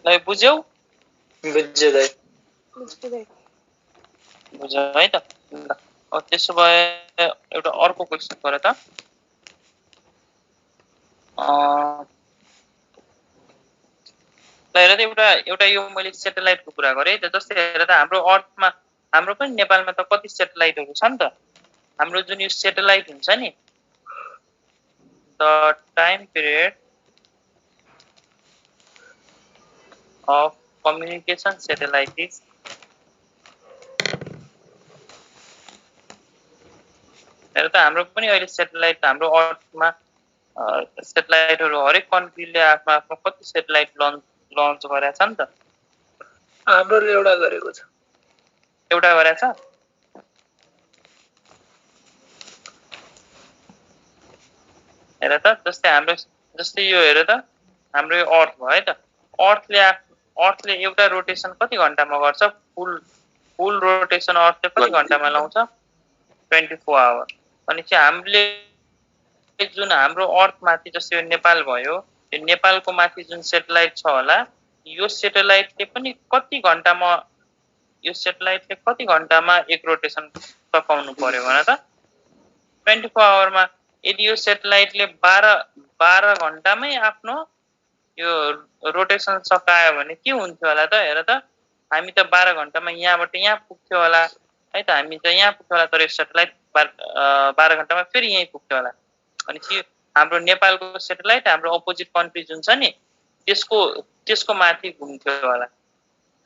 ल बुझ्यौ
बुझ्यो दाइ
बुझ्यौ है त ल अब त्यसो भए एउटा अर्को क्वेशन गर त ल हेर त एउटा यो मैले सेटेलाइटको कुरा गरेँ त जस्तै हेर त हाम्रो अर्थमा हाम्रो पनि नेपालमा त कति सेटेलाइटहरू छ नि त हाम्रो जुन यो सेटेलाइट हुन्छ नि the time period of communication satellite is हेर त हाम्रो पनि अहिले सेटेलाइट हाम्रो अर्थमा सेटेलाइटहरू हरेक कन्ट्रीले आफ्नो आफ्नो कति सेटेलाइट लन्च गरेको छ नि त
हाम्रोले एउटा गरेको छ
एउटा गरेको छ हेर त जस्तै यो हेर त हाम्रो यो अर्थ भयो है त अर्थले एउटा रोटेसन कति घण्टामा गर्छ फुल रोटेसन अर्थले कति घण्टामा लाउँछ 24 आवर अनि चाहिँ हामीले जुन हाम्रो अर्थ माथि जस्तै यो नेपाल भयो यो नेपालको माथि जुन सेटेलाइट छ होला यो सेटेलाइटले पनि कति घण्टामा एक रोटेसन सकाउनु पर्यो भन त 24 आवरमा यदि यो सेटेलाइटले 12 घण्टामै आफ्नो यो रोटेसन सकायो भने के हुन्थ्यो होला त हेर त हामी त 12 घण्टामा यहाँबाट यहाँ पुग्थ्यो होला है त हामी त यहाँ पुग्थ्यो होला तर सेटेलाइट 12 घण्टामा फेरि यही पुग्थ्यो होला भनेपछि हाम्रो नेपालको सेटेलाइट हाम्रो अपोजिट कन्ट्री जुन छ नि त्यसको माथि घुम्थ्यो होला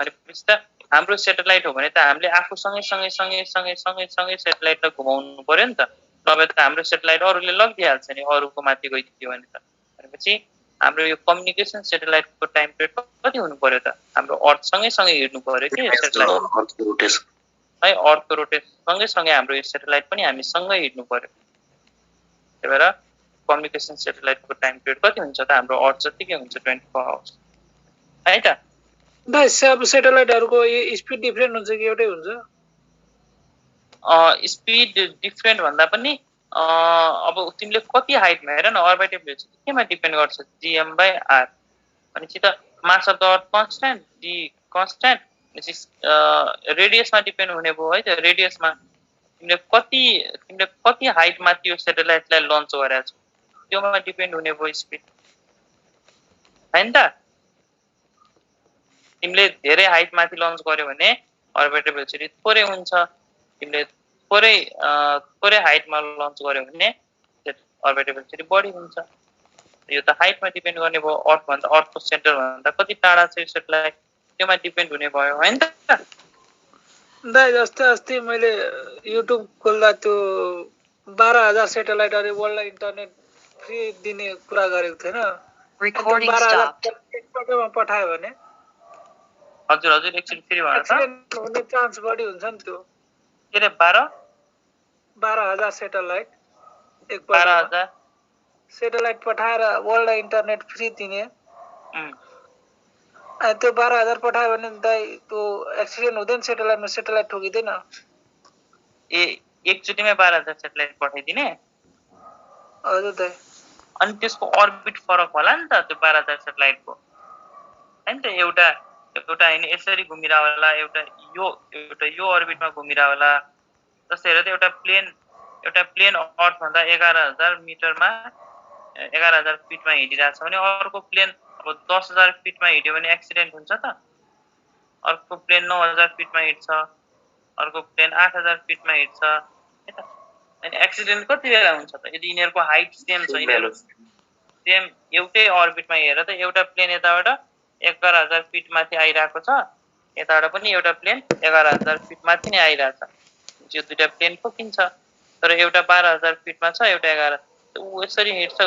भनेपछि त हाम्रो सेटेलाइट हो भने त हामीले आफू सँगै सेटेलाइटलाई घुमाउनु पर्यो नि त नभए त हाम्रो सेटेलाइट अरूले लगिदिइहाल्छ नि अरूको माथि गइदियो भने त भनेपछि हाम्रो यो कम्युनिकेसन सेटेलाइटको टाइम पिरियड कति हुनु पर्यो त हाम्रो अर्थ सँगै हिँड्नु पर्यो कि सेटेलाइट है अर्थको रोटेसन सँगै हाम्रो यो सेटेलाइट पनि हामी सँगै हिँड्नु पर्यो त्यही भएर कम्युनिकेसन सेटेलाइटको टाइम पिरियड कति हुन्छ त हाम्रो अर्थ जतिकै हुन्छ 24 आवर्स है त
दाइ सब सेटेलाइटहरुको स्पिड डिफरेन्ट हुन्छ कि एउटै हुन्छ
स्पिड डिफरेन्ट भन्दा पनि अब तिमीले कति हाइटमा हेर न अर्बिटल भेलोसिटी केमा डिपेन्ड गर्छ gm/r भनेपछि त मास of the earth constant d constant भनेपछि रेडियसमा डिपेन्ड हुने भयो है त रेडियसमा तिमीले कति हाइटमा त्यो सेटेलाइटलाई लन्च गरेका छौ त्योमा डिपेन्ड हुने भयो स्पिड हैन त तिमीले धेरै हाइट माथि लन्च गर्यो भने अर्बिटल भेलोसिटी थोरै हुन्छ तिमीले थोरै हाइटमा लन्च गर्यो भने अर्बिटल भेलोसिटी बढी हुन्छ यो त हाइटमा डिपेन्ड गर्ने भयो अर्थको सेन्टर भन्दा कति टाढा छ यो सेटेलाइट त्योमा डिपेन्ड हुने भयो हैन त
दाइ जस्तै अस्ति मैले युट्युब खोल्दा त्यो 12000 सेटेलाइटहरु वर्ल्डलाई इन्टरनेट फ्री दिने कुरा गरेको थिएन
Recording stopped.
एकपटकमा पठायो भने
हजुर एकछिन फेरि भन त
एक्सिडेन्ट हुने चान्स बढी हुन्छ नि त्यो
के रे
12000 सेटेलाइट
12000
सेटेलाइट पठाएर वर्ल्डलाई इन्टरनेट फ्री दिने त्यो 12000 पठायो भने दाइ त्यो एक्सिडेन्ट हुँदैन सेटेलाइट ठोकिदैन
एकचोटिमै 12000 सेटेलाइट पठाइदिने
हजुर दाइ
अनि त्यसको अर्बिट फरक होला नि त त्यो 12000 सेटेलाइटको हैन त एउटा हैन यसरी घुमिरा होला एउटा यो अर्बिटमा घुमिरा होला जस्तै हेर त एउटा प्लेन अर्थ भन्दा 11000 मिटरमा 11000 फिटमा हिँडिरहेछ भने अर्को प्लेन अब 10000 फिटमा हिँड्यो भने एक्सिडेन्ट हुन्छ त अर्को प्लेन 9000 फिटमा हिँड्छ अर्को प्लेन 8000 फिटमा हिँड्छ है त अनि एक्सिडेन्ट कति बेला हुन्छ त यदि यिनीहरुको हाइट सेम छ यिनीहरु सेम एउटै अर्बिटमा हेर त एउटा प्लेन यताबाट 11000 फिट माथि आइराको छ यताबाट पनि एउटा प्लेन 11000 फिट माथि नै आइराछ यो दुईटा प्लेन ठोकिन्छ तर एउटा 12000 फिटमा छ एउटा 11 उ यसरी हिँड्छ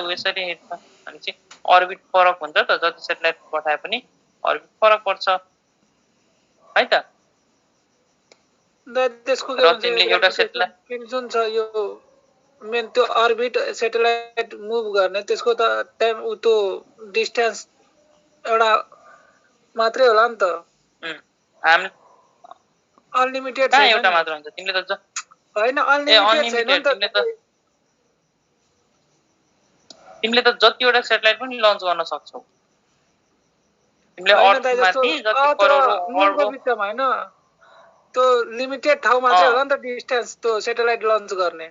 अनि चाहिँ अर्बिट फरक हुन्छ त जति सेटेलाइट पठाए पनि अर्बिट फरक पर्छ है त
त्यसको
र तिमीले एउटा सेटेलाइट
जुन छ यो मेन त्यो अर्बिट सेटेलाइट मुभ गर्ने त्यसको त टाइम त्यो डिस्टेन्स एउटा मात्रै होला नि त
हामी
अनलिमिटेड
छैन एउटा मात्र हुन्छ तिमीले त
हैन अनलिमिटेड छैन नि त
तिमीले त जतिवटा सेटेलाइट पनि लन्च गर्न सक्छौ तिमीले अर्थमाथि जति करोडौं
बिचमा हैन त्यो लिमिटेड ठाउँमा चाहिँ होला नि त डिस्टेन्स त्यो सेटेलाइट लन्च गर्ने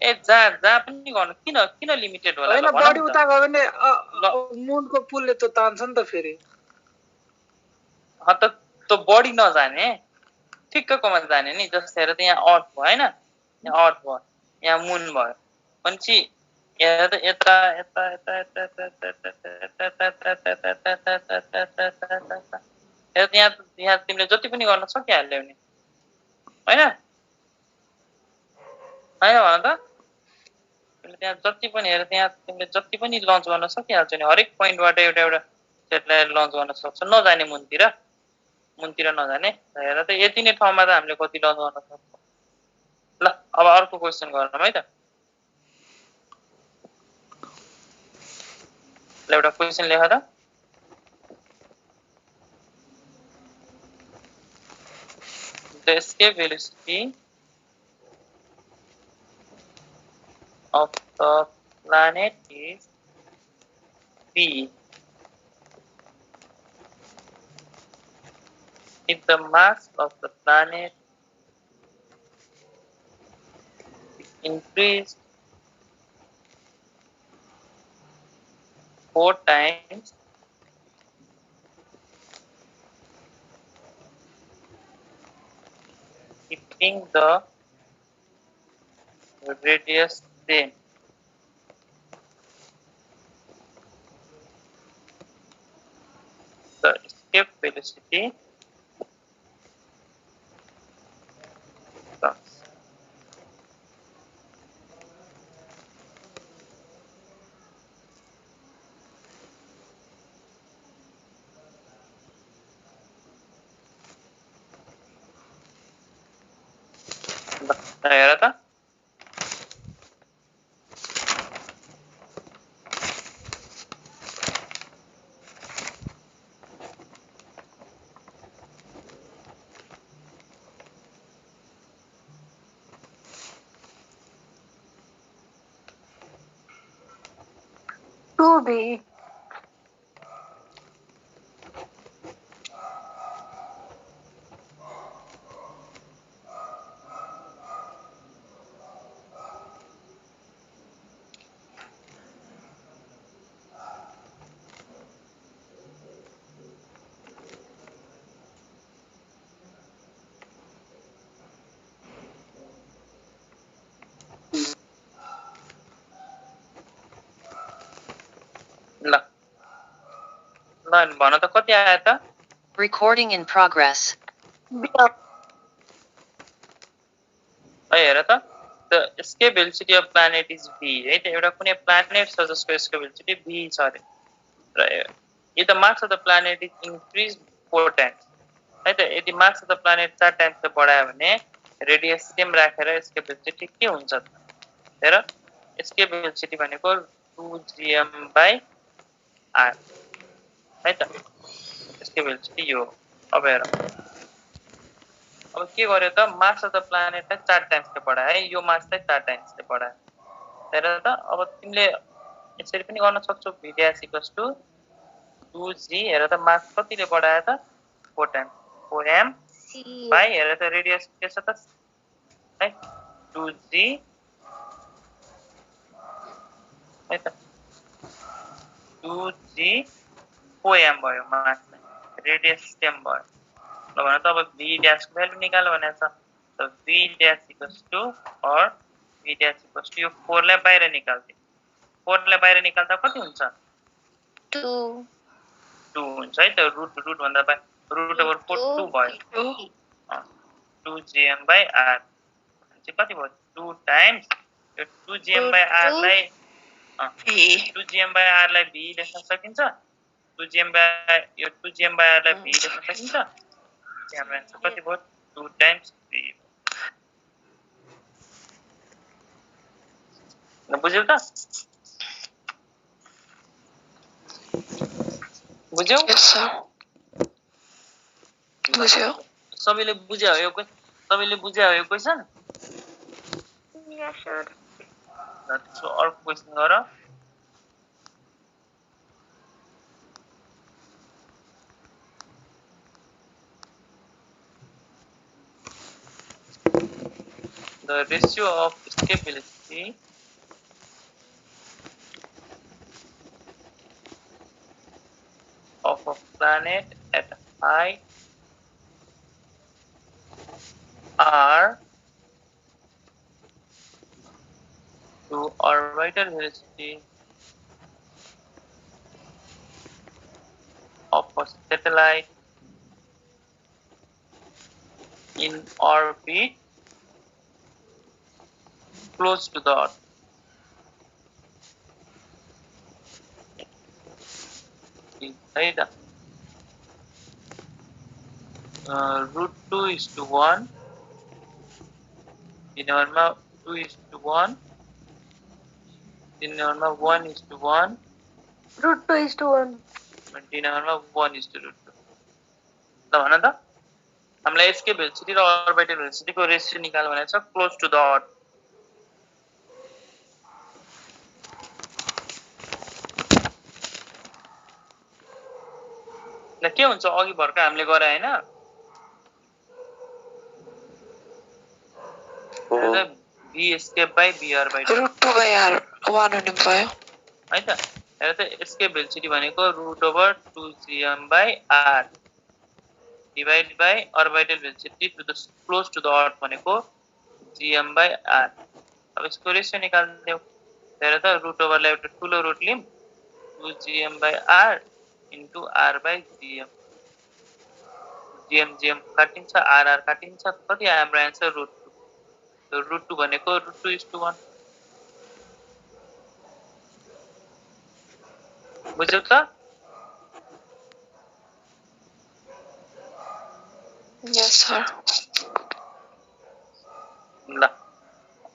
ए जहाँ पनि गर्नु किन लिमिटेड होला
हैन बडी उता गयो भने मुनको पुलले त तान्छ नि त फेरि
त त्यो बडी नजाने ठिक्ककोमा जाने नि जस्तै हेर त यहाँ अर्थ भयो हैन यहाँ अर्थ भयो यहाँ मुन भयो भनेपछि हेर त यता यहाँ तिमीले जति पनि गर्न सकिहाल्यौ नि हैन भन त तिमीले त्यहाँ जति पनि हेर त्यहाँ तिमीले जति पनि लन्च गर्न सकिहाल्छौ नि हरेक पोइन्टबाट एउटा सेटेलाइट लन्च गर्न सक्छ नजाने मुनतिर नजाने हेर त यति नै ठाउँमा त हामीले कति लन्च गर्न सक्छौँ ल अब अर्को क्वेसन गरौँ है त ल एउटा क्वेसन लेख त The escape velocity of the planet is v. If the mass of the planet is increased 4 times keeping the radius same. The escape velocity comes. हेर त
To be.
ल ल भन त कति आयो त
Recording in progress.
हेर त the escape velocity of planet is v है त एउटा कुनै planet छ जसको escape velocity v छ अरे र if the mass of the planet is increased 4 times है त यदि mass of the planet 4 times से बढायो भने रेडियस सेम राखेर escape velocity के हुन्छ त हेर escape velocity भनेको 2gm/r है त escape velocity यो अब हेर अब के गर्यो त मास अफ द प्लानेटलाई 4 टाइम्स ले बढाए है यो मासलाई 4 टाइम्स ले बढाए हेर त अब तिमीले यसरी पनि गर्न सक्छौ v dash equals to 2g हेर त मास कतिले बढाए त 4 टाइम्स 4m बाइ हेर त रेडियस के छ त है 2g है त 2g 4m भयो मासलाई रेडियस सेम भयो ल भने त अब v dash को भ्यालु निकाल भनेछ त v dash equals to or v dash equals to यो 4 लाई बाहिर निकाल्थे 4 लाई बाहिर निकाल्दा कति हुन्छ 2 हुन्छ है त रुट भन्दा रुट ओभर 4 2 भयो 2gm/r चाहिँ कति भयो 2 टाइम्स यो 2gm/r लाई 2gm/r लाई v लेख्न सकिन्छ 2gm/r लाई v लेख्न सकिन्छ यहाँ आन्सर कति भयो 2 टाइम्स v न बुझ्यौ त बुझ्यौ
Yes, sir. बुझ्यौ
सबैले बुझ्यो यो क्वेशन
Yes, sir.
ल त्यसो अर्को क्वेशन गर the ratio of escape velocity of a planet at height r to orbital velocity of a satellite in orbit close to the Earth. है त √2:1 डिनोमिनेटरमा 2:1 डिनोमिनेटरमा 1:1
√2:1
डिनोमिनेटरमा 1:√2 ल भन त हामीलाई यसकै भेलोसिटी र अर्बिटल भेलोसिटीको रेशियो निकाल भनेको छ क्लोज टु द अर्थ ल के हुन्छ अघि भर्खर हामीले गरे हैन v escape by vr by
√2/r 1 हुनु भयो
है त हेर त एस्केप भेलोसिटी भनेको √/2gm/r divide by orbital velocity to the close to the earth भनेको gm/r। अब यसको रेशियो निकाल्दियौ। हेर त √/लाई एउटा ठुलो रुट लिम 2gm/r इन्टु r/gm। gm काटिन्छ, r काटिन्छ, कति आयो हाम्रो आन्सर √2। √2 भनेको √2:1 बुझ्यौ त?
Yes, sir.
ल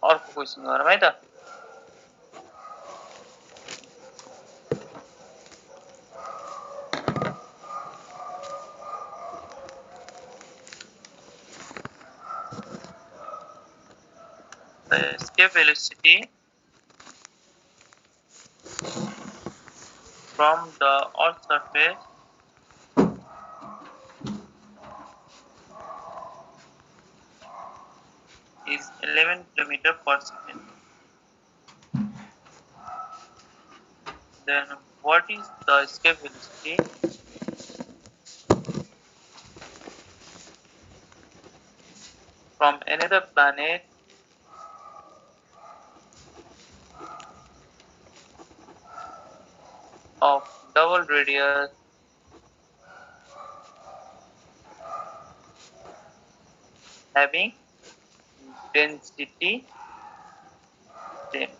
अर्को क्वेसन गरौँ है त। The escape velocity from the Earth's surface is 11 km per second. Then what is the escape velocity from another planet of double radius having density same?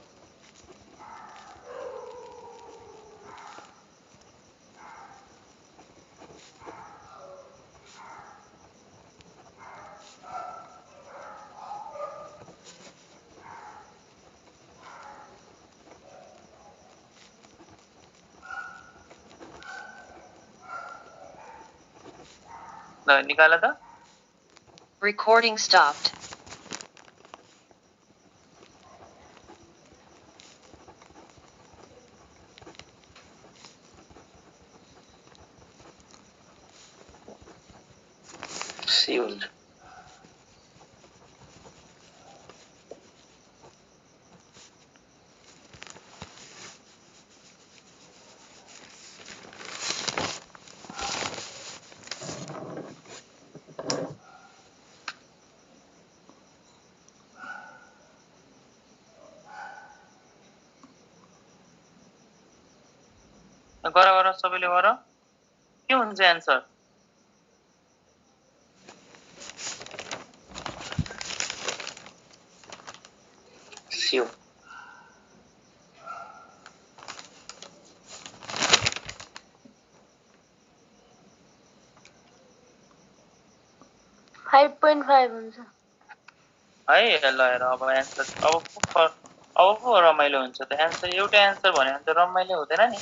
ल निकाल त।
Recording stopped.
सी हुन्छ।
गर सबैले गर के हुन्छ एन्सर?
सी हो।
5.5 हुन्छ
है। ल हेर अब एन्सर अब पो रमाइलो हुन्छ त। एन्सर एउटै एन्सर भन्यो भने त रमाइलो हुँदैन नि।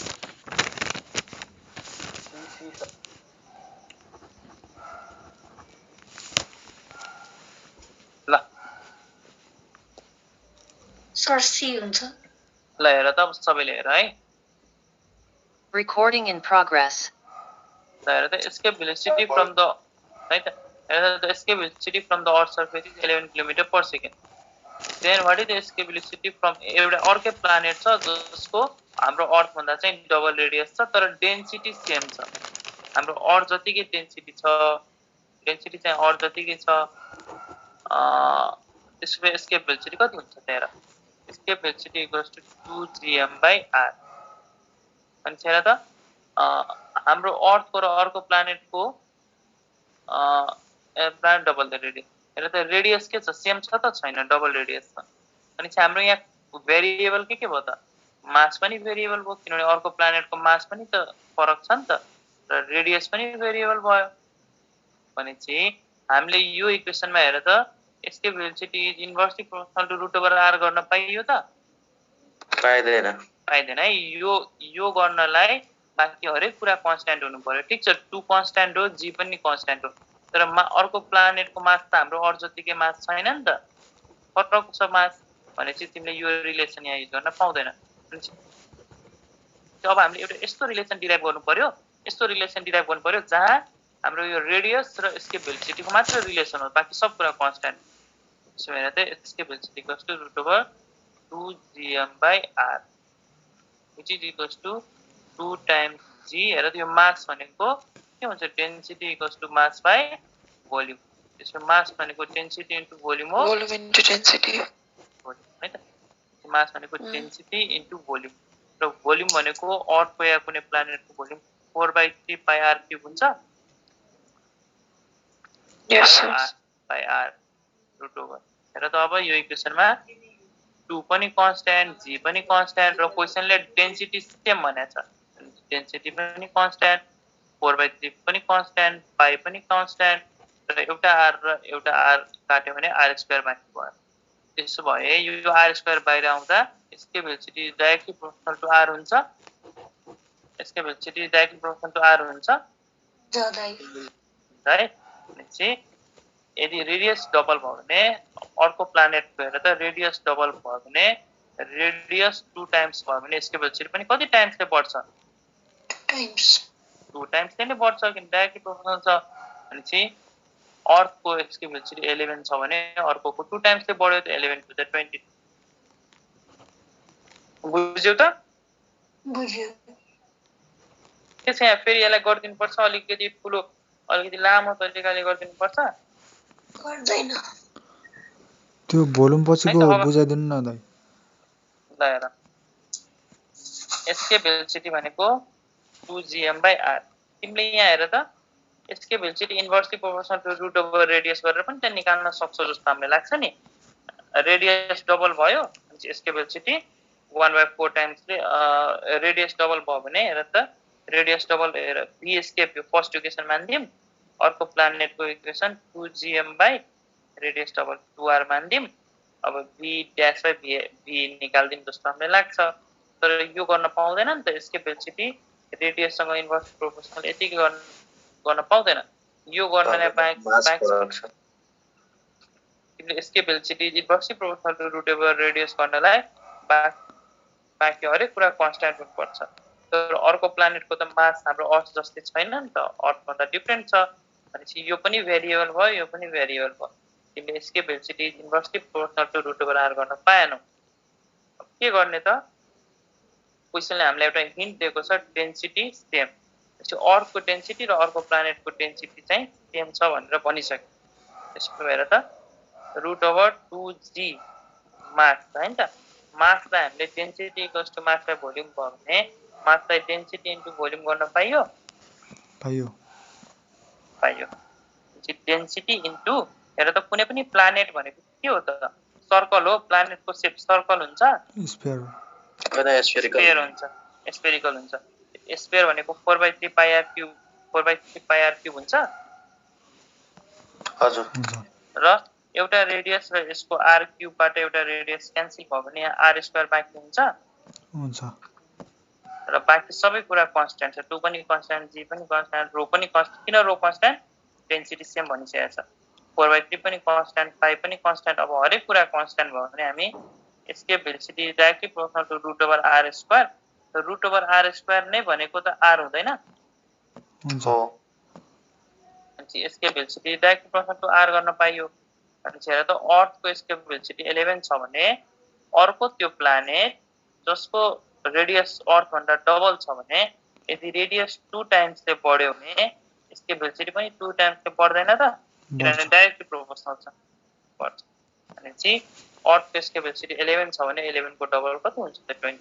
ल
सर सी हुन्छ।
ल हेर त अब सबैले हेर है।
Recording in progress.
ल हेर त escape velocity from the है त हेर त escape velocity from the earth surface is 11 km per second. Then what is the escape velocity from एउटा अर्कै प्लानेट छ जसको हाम्रो अर्थ भन्दा चाहिँ डबल रेडियस छ तर डेन्सिटी सेम छ। हाम्रो अर्थ जतिकै डेन्सिटी छ, डेन्सिटी चाहिँ अर्थ जतिकै छ, त्यसको escape velocity कति हुन्छ त हेर। escape velocity equals to 2gm/r। अनि हेर त हाम्रो अर्थको र अर्को प्लानेटको प्लानेट डबल द रेडियस। हेर त रेडियस के छ? सेम छ त छैन? डबल रेडियस छ। अनि हाम्रो यहाँ भेरिएबल के भयो त? मास पनि भेरिएबल भयो किनभने अर्को प्लानेटको मास पनि त फरक छ नि त र रेडियस पनि भेरिएबल भयो। भनेपछि हामीले यो इक्वेसनमा हेर त escape velocity is inversely proportional to √r गर्न पाइयो त?
पाइदैन।
पाइदैन है। यो गर्नलाई बाँकी हरेक कुरा कन्स्ट्यान्ट हुनु पर्यो। ठिक छ 2 कन्स्ट्यान्ट हो, जी पनि कन्स्ट्यान्ट हो, तर अर्को प्लानेटको मास त हाम्रो अर्थ जतिकै मास छैन नि त, फरक छ मास। भनेपछि तिमीले यो रिलेसन यहाँ युज गर्न पाउँदैन। अब हामीले एउटा यस्तो रिलेसन डिराइभ गर्नु पर्यो, यस्तो रिलेसन डिराइभ गर्नु पर्यो जहाँ हाम्रो यो रेडियस र escape velocity को मात्र रिलेसन हो, बाँकी सब कुरा कन्स्ट्यान्ट। त्यसो भएर चाहिँ escape velocity equals to √2gm/r। which is equals to 2 times g हेर त यो मास भनेको के हुन्छ density equals to mass by volume त्यसको मास भनेको डेन्सिटी इन्टु भोल्युम हो
Volume into density.
भोल्युम है त मास भनेको डेन्सिटी इन्टु भोल्युम र भोल्युम भनेको अर्थको या कुनै प्लानेटको भोल्युम 4/3 पाइ आर क्युब हुन्छ
Yes, sir.
Pi R root over हेर त अब यो इक्वेसनमा 2 पनि कन्स्ट्यान्ट जी पनि कन्स्ट्यान्ट र क्वेसनले डेन्सिटी सेम भनेको छ डेन्सिटी पनि कन्स्ट्यान्ट 4/3 पनि कन्स्ट्यान्ट पाइ पनि कन्स्ट्यान्ट र एउटा आर काट्यो भने आर स्क्वायर बाँकी भयो त्यसो भए यो आर स्क्वायर बाहिर आउँदा यसको velocity directly proportional to R हुन्छ यसको velocity directly proportional to R हुन्छ है भनेपछि यदि रेडियस डबल भयो भने अर्को प्लानेटको हेर त रेडियस डबल भयो भने रेडियस 2 टाइम्स भयो भने यसको भेलोसिटी पनि कति टाइम्सले बढ्छ
Times.
2 टाइम्सले नै बढ्छ किन डाइरेक्टली प्रोपोर्सनल छ भनेपछि अर्थको यसको भेलोसिटी 11 छ भने अर्कोको 2 टाइम्सले बढ्यो त 11 टु द 20 बुझ्यौ त
बुझ्यो
त्यसै यहाँ फेरि यसलाई गरिदिनु पर्छ अलिकति ठुलो अलिकति लामो तरिकाले गरिदिनु पर्छ
गर्दैन
त्यो भोल्युम पछिको बुझाइदिनु न दाइ
ल हेर यसको भेलोसिटी भनेको 2gm/r तिमीले यहाँ हेर त यसको velocity inversely proportional to root over radius गरेर पनि त्यहाँ निकाल्न सक्छौ जस्तो हामीलाई लाग्छ नि रेडियस डबल भयो भने यसको भेलोसिटी 1/4 टाइम्सले रेडियस डबल भयो भने हेर त रेडियस डबल हेर v एस्केप यो फर्स्ट इक्वेसन मान्दियौं अर्को प्लानेटको equation 2gm by radius double 2r मान्दियौं अब v ड्याश बाइ v निकाल्दियौं जस्तो हामीलाई लाग्छ तर यो गर्न पाउँदैन नि त यसको भेलोसिटी रेडियस सँग इन्भर्स प्रोपोर्सनल यति गर्न पाउँदैन यो गर्नलाई बाहेक तिमीले यसको velocity inversely proportional to root over radius गर्नलाई बाँकी हरेक कुरा कन्स्ट्यान्ट हुनुपर्छ तर अर्को प्लानेटको त मास हाम्रो अर्थ जस्तै छैन नि त अर्थ भन्दा डिफरेन्ट छ भनेपछि यो पनि भेरिएबल भयो यो पनि भेरिएबल भयो तिमीले यसको velocity inversely proportional to root over R गर्न पाएनौ के गर्ने त क्वेसनले हामीलाई एउटा हिन्ट दिएको छ डेन्सिटी सेम त्यसो अर्थको डेन्सिटी र अर्को प्लानेटको डेन्सिटी चाहिँ सेम छ भनेर भनिसक्यो त्यसो भएर त रुट ओभर 2g मास हैन त मासलाई हामीले density equals to mass by volume भयो भने मासलाई डेन्सिटी इन्टु भोल्युम गर्न पाइयो पाइयो डेन्सिटी इन्टु हेर त कुनै पनि प्लानेट भनेको के हो त सर्कल हो प्लानेटको सेप सर्कल हुन्छ स्फियर हुन्छ स्फेरिकल हुन्छ स्फियर भनेको 4/3 pi R cube 4/3 pi R cube हुन्छ
हजुर
र एउटा रेडियस र यसको आर क्युबबाट एउटा रेडियस क्यान्सल भयो भने यहाँ आर स्क्वायर बाँकी हुन्छ र बाँकी सबै कुरा कन्स्ट्यान्ट छ 2 पनि कन्स्ट्यान्ट जी पनि कन्स्ट्यान्ट रो पनि कन्स्ट्यान्ट किन रो कन्स्ट्यान्ट डेन्सिटी सेम भनिसकेको छ 4/3 पनि कन्स्ट्यान्ट पाइ पनि कन्स्ट्यान्ट अब हरेक कुरा कन्स्ट्यान्ट भयो भने हामी यसको velocity directly proportional to root over R square र रुट ओभर आर स्क्वायर नै भनेको त आर हुँदैन
हो
यसको velocity directly proportional to R गर्न पाइयो भनेपछि हेर त अर्थको यसको भेलोसिटी 11 छ भने अर्को त्यो प्लानेट जसको रेडियस अर्थ भन्दा डबल छ भने यदि रेडियस 2 टाइम्सले बढ्यो भने यसको भेलोसिटी पनि 2 टाइम्सले बढ्दैन त किनभने डाइरेक्टली प्रोपोर्सनल छ बढ्छ भनेपछि अर्थको यसको भेलोसिटी 11 छ भने 11 को डबल कति हुन्छ त 20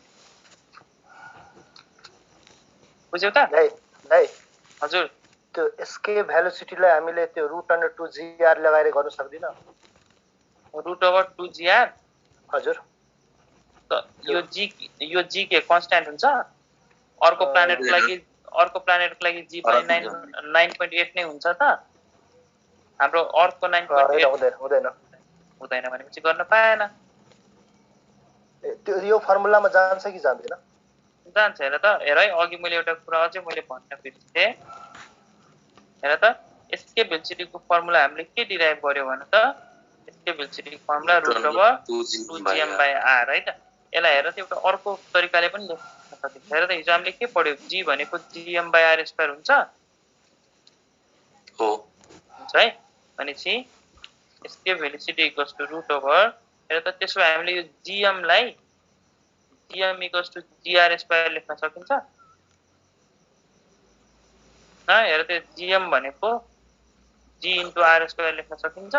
बुझ्यौ त
नै
हजुर
त्यो यसको भेलोसिटीलाई हामीले त्यो रुट अन्डर 2gr लगाएर गर्न सक्दिन
रुट ओभर 2gr
हजुर
त यो g के कन्स्ट्यान्ट हुन्छ अर्को प्लानेटको लागि g पनि 9.8 नै हुन्छ त हाम्रो अर्थको 9.8 हुँदैन भनेपछि गर्न पाएन
त्यो यो फर्मुलामा जान्छ कि जान्दैन
जान्छ हेर त हेर है अघि मैले एउटा कुरा अझै मैले भन्न बिर्सेँ हेर त यसको भेलोसिटीको फर्मुला हामीले के डिराइभ गर्यो भने त यसको भेलोसिटीको फर्मुला रुट ओभर 2gm/r है त यसलाई हेर त एउटा अर्को तरिकाले पनि लेख्न सकिन्छ हेर त हिजो हामीले के पढ्यो g भनेको gm/r² हुन्छ
हो
हुन्छ है भनेपछि यसको velocity equals to root over हेर त त्यसो हामीले यो gm लाई GM equals to GR square लेख्न सकिन्छ? हेर त्यो GM भनेको G इन्टु R स्क्वायर लेख्न सकिन्छ?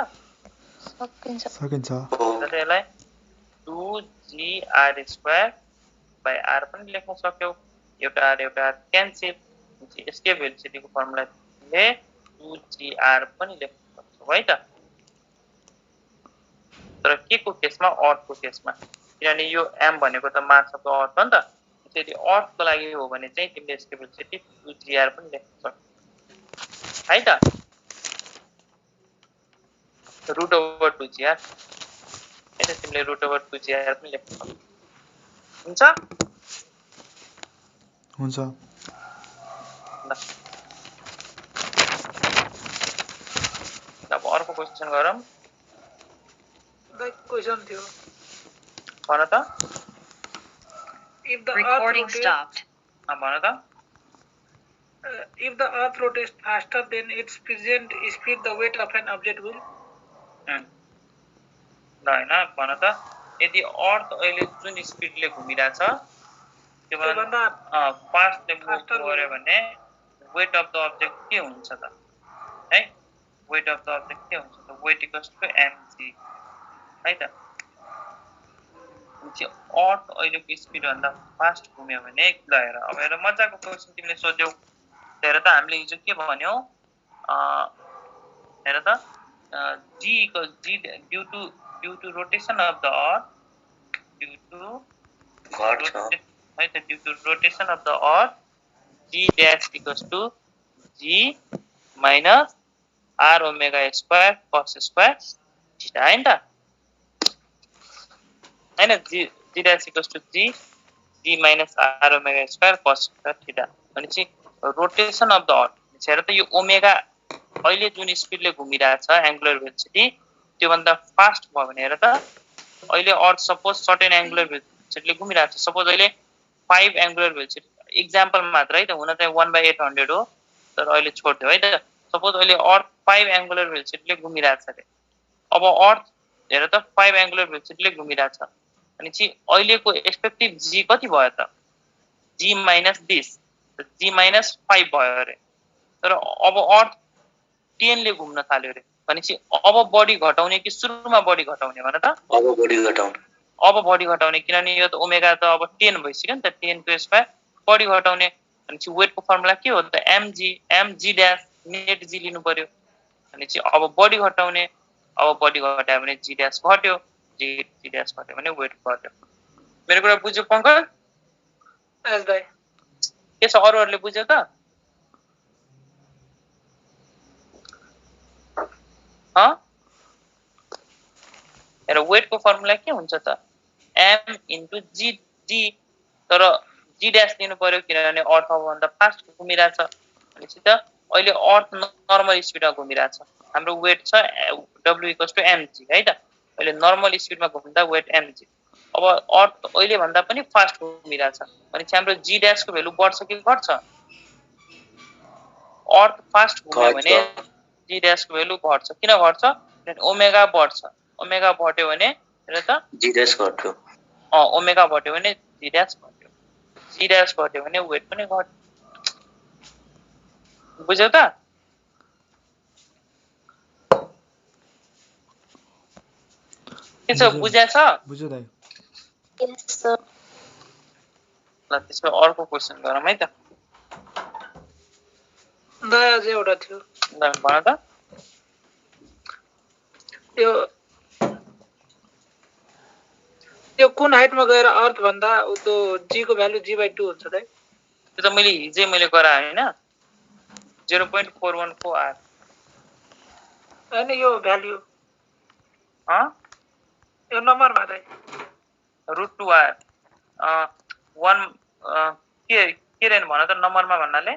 सकिन्छ।
र त्यसलाई 2GR स्क्वायर बाइ R पनि लेख्न सक्यौ। एउटा R क्यान्सल। यसकै भेलोसिटीको फर्मुलाले 2GR पनि लेख्न सक्छौ है त। तर के को केसमा? अर्थको केसमा। किनभने यो m भनेको त मास अफ द अर्थ हो नि त। त्यसैले अर्थको लागि हो भने चाहिँ तिमीले यसको भेलोसिटी 2GR पनि लेख्न सक्छौ है त। रुट ओभर 2GR है त, तिमीले रुट ओभर 2GR पनि लेख्न सक्छौ। हुन्छ?
हुन्छ।
अब अर्को क्वेसन गरौँ।
क्वेसन थियो।
भन त।
If the earth
Recording
rotates,
stopped.
भन त।
if the earth rotates faster than its present speed, the weight of an object will.
ल हैन भन त। यदि अर्थ अहिले जुन स्पिडले घुमिरहेछ त्योभन्दा फास्टले मुभ गर्यो भने वेट अफ द अब्जेक्ट के हुन्छ त? है वेट अफ द अब्जेक्ट के हुन्छ त? वेट इक्वल्स टु mg है त। अर्थ अहिलेको स्पिड भन्दा फास्ट घुम्यो भने ल हेर, अब हेर मजाको क्वेसन तिमीले सोध्यौ। हेर त हामीले हिजो के भन्यौ? हेर त g equals g due to rotation of the earth due to rotation of the earth g dash equals to g minus r omega square cos square theta है नि त। हैन g dash equals to g minus r omega square cos square theta भनेपछि rotation of the earth. हेर त यो omega अहिले जुन स्पिडले घुमिरहेछ एंगुलर भेलोसिटी त्यो भन्दा फास्ट भयो भने हेर त अहिले अर्थ सपोज सर्टेन एंगुलर भेलोसिटीले घुमिरहेछ। सपोज अहिले 5 एंगुलर भेलोसिटी एक्जाम्पल मात्र है त, हुन चाहिँ 1/800 हो तर अहिले छोड्दियो है त। सपोज अहिले अर्थ 5 एंगुलर भेलोसिटीले घुमिरहेछ रे। अब अर्थ हेर त 5 एंगुलर भेलोसिटीले घुमिरहेछ भनेपछि अहिलेको एक्सपेक्टेड g कति भयो त? g minus this g minus 5 भयो रे। तर अब अर्थ 10 ले घुम्न थाल्यो रे भनेपछि अब बडी घटाउने कि सुरुमा बडी घटाउने भन त?
अब बडी घटाउने।
अब बडी घटाउने किनभने यो त ओमेगा त अब 10 भइसक्यो नि त, 10 को स्क्वायर बडी घटाउने भनेपछि वेटको फर्मुला के हो त? mg डैश नेट g लिनु पर्यो भनेपछि अब बडी घटाउने। अब बडी घटायो भने g डैश घट्यो, g डैश घट्यो भने वेट घट्यो। मेरो कुरा बुझ्यो पंकज?
एस भाइ।
के छ अरूहरुले बुझ्यो त? हेर वेटको फर्मुला के हुन्छ त? m इन्टु g तर g डैश लिनु पर्यो किनभने अर्थ अब भन्दा फास्ट घुमिरहेछ भनेपछि त अहिले अर्थ नर्मल स्पिडमा घुमिरहेछ। हाम्रो वेट छ w इक्वल्स टु mg है त। अहिले नर्मल स्पिडमा घुम्दा वेट mg। अब अर्थ अहिले भन्दा पनि फास्ट घुमिरहेछ भनेपछि हाम्रो g डैश को भ्यालु बढ्छ कि घट्छ? अर्थ फास्ट घुम्यो भने g डैश को भ्यालु घट्छ। किन घट्छ? किनभने ओमेगा बढ्छ। ओमेगा घट्यो भने हेर त
जी डैश घट्यो।
ओमेगा घट्यो भने जी डैश घट्यो। जी डैश घट्यो भने वेट पनि घट्यो। बुझ्यौ त? के छ बुझ्याछ?
बुझ्यो दाइ।
Yes, sir.
ल त्यसमा अर्को क्वेशन गरौँ है त।
दाइ अझै एउटा थियो।
ल भन त।
यो कुन हाइटमा गएर अर्थ भन्दा त्यो g को भ्यालु g/2 हुन्छ दाइ?
त्यो त मैले हिजै गराए हैन 0.414 r।
हैन यो भ्यालु यो नम्बरमा दाइ
√2r 1 के रेन भन त नम्बरमा भन्नाले?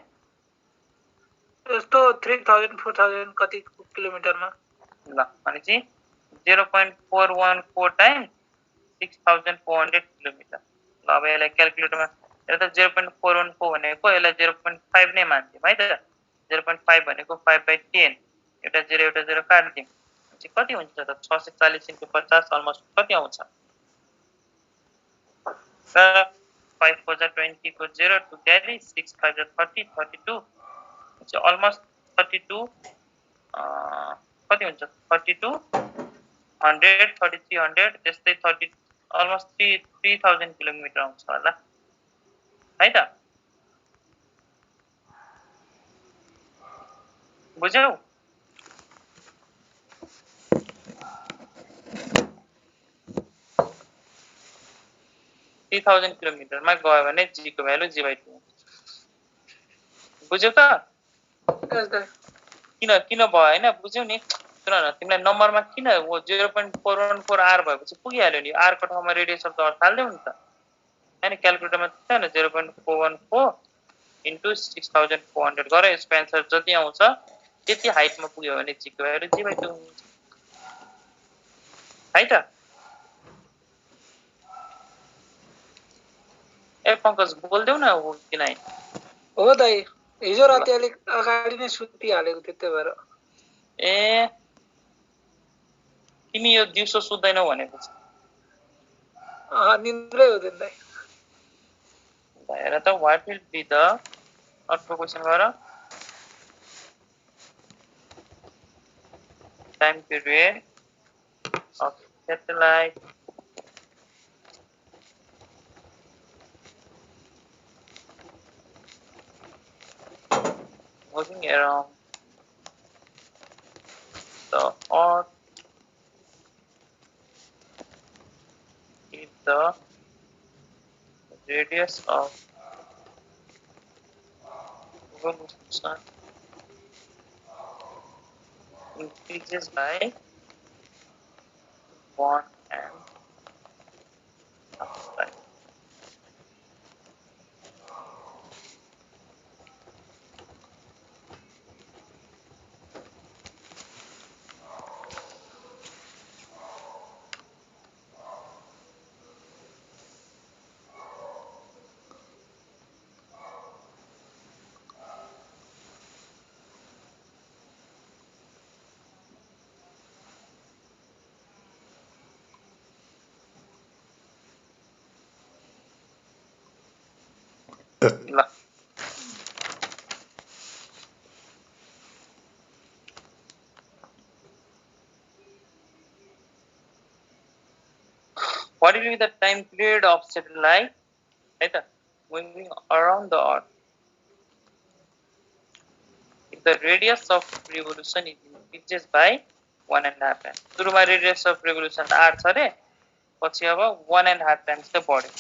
यस्तो 3000 4000 कति किलोमिटरमा।
ल भनेपछि 0.414 टाइम्स 6400 किलोमिटर। ल अब यसलाई क्याल्कुलेटरमा हेर त 0.414 भनेको यसलाई 0.5 नै मान्छौँ है त। 0.5 भनेको 5/10 एउटा 0 काट्दियौँ भनेपछि कति हुन्छ त? 640 × 50 अलमोस्ट कति आउँछ? तर 5 4 जा 20 को 0 2 क्यारी 6 5 जा 30 32 चाहिँ अलमोस्ट 32 कति हुन्छ 32 100 33 100 त्यस्तै 30 अलमोस्ट 3000 किलोमिटर आउँछ होला है त बुझ्यौ 3000 किलोमिटरमा गयो भने g को भ्यालु g/2 बुझ्यौ त किन किन भयो हैन बुझ्यौ नि सुन न तिमीलाई नम्बरमा किन वो 0.414 r भएपछि पुगिहाल्यो नि r को ठाउँमा रेडियस अफ द अर्थ हाल्देऊ नि त हैन क्याल्कुलेटरमा छैन 0.414 इन्टु 6400 गरे यसको आन्सर जति आउँछ त्यति हाइटमा पुग्यो भने g को भ्यालु g/2 हुन्छ है त ए पंकज बोल्देऊ न हो कि नै
हो दाइ हिजो राति अलिक अगाडि नै सुति हालेको थियो त्यही भएर
ए तिमी यो दिउँसो सुत्दैनौ भनेपछि
निन्द्रै हुँदैन दाइ
हेर त व्हाट विल बी द अर्को क्वेशन गर time period of satellite moving around the earth if the radius of revolution increases by 1 and half. ल what will be the time period of satellite right moving around the earth if the radius of revolution increases by 1.5 times सुरुमा radius of revolution r छ रे पछि अब 1.5 times चाहिँ बढ्यो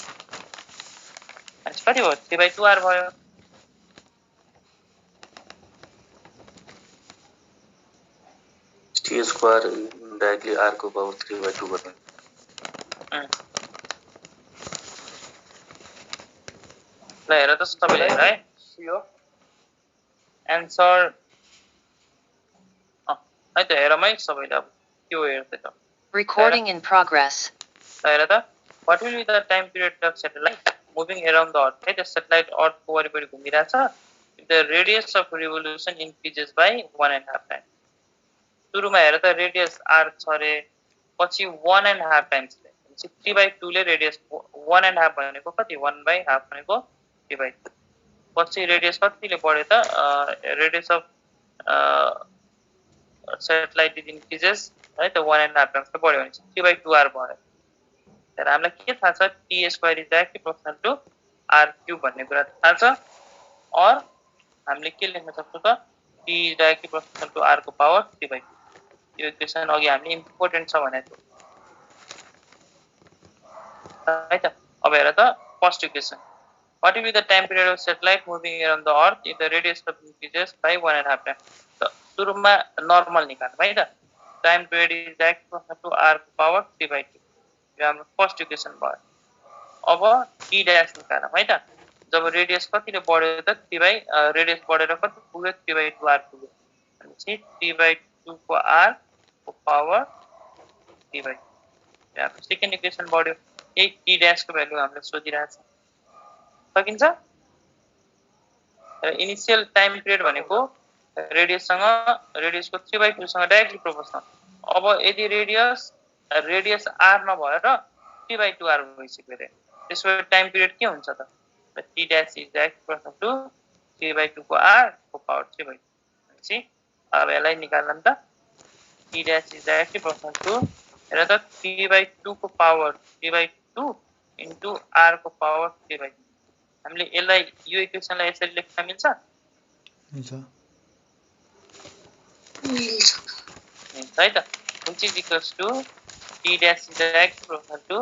अनि कति भयो 3/2r भयो
t स्क्वायर डाइरेक्टली r को पावर 3/2 गर्ने
ल हेर त सबैले हेर है
यो
एन्सर है त हेरमै सबैले अब के हो हेर्दै त
Recording in progress.
हेर त what will be the time period of satellite moving around the earth है त satellite earth को वरिपरि घुमिरहेछ if the radius of revolution increases by 1.5 times सुरुमा हेर त रेडियस r छ रे पछि 1.5 टाइम्स ले 3/2 ले रेडियस 1.5 भनेको कति 1/2 भनेको 3/2 पछि रेडियस कतिले बढ्यो त रेडियस अफ सैटेलाइट इन्क्रिजेस है त 1.5 टाइम्स बढ्यो भने 3/2r भयो तर हामीलाई के थाहा छ t square is directly proportional to r cube भन्ने कुरा थाहा छ और हामीले के लेख्न सक्छौं त t is directly proportional to r को पावर 3/2 यो इक्वेसन अघि हामीले इम्पोर्टेन्ट छ भनेको है त अब हेर त first equation what will be the time period of satellite moving around the earth if the radius of increases by 1.5 times त सुरुमा नर्मल निकाल्नु है त time period is direct proportional to r को पावर 3/2 यो हाम्रो फर्स्ट इक्वेसन भयो अब t डैश निकालौं है त जब रेडियस कतिले बढ्यो त 3 रेडियस बढेर कति पुग्यो 3/2r पुग्यो भनेपछि 3/2 को r को पावर 3/2 यहाँ सेकेन्ड इक्वेसन बढ्यो यही t डैश को भ्यालु हामीले सोधिरहेछ सकिन्छ इनिशियल टाइम पिरियड भनेको रेडियसको 3/2 सँग डाइरेक्टली प्रोपोर्शनल अब यदि रेडियस r नभएर 3/2r भइसक्यो रे त्यसको टाइम पिरियड के हुन्छ त t dash is equal to 3/2 को r को पावर 3/2 भनेपछि अब यसलाई निकाल्न त t dash is equal to हेर त 3/2 को पावर 3/2 into r को पावर 3/2 हामीले यसलाई यो इक्वेसनलाई यसरी लेख्न मिल्छ
हुन्छ
है त which is equals to t dash is equal to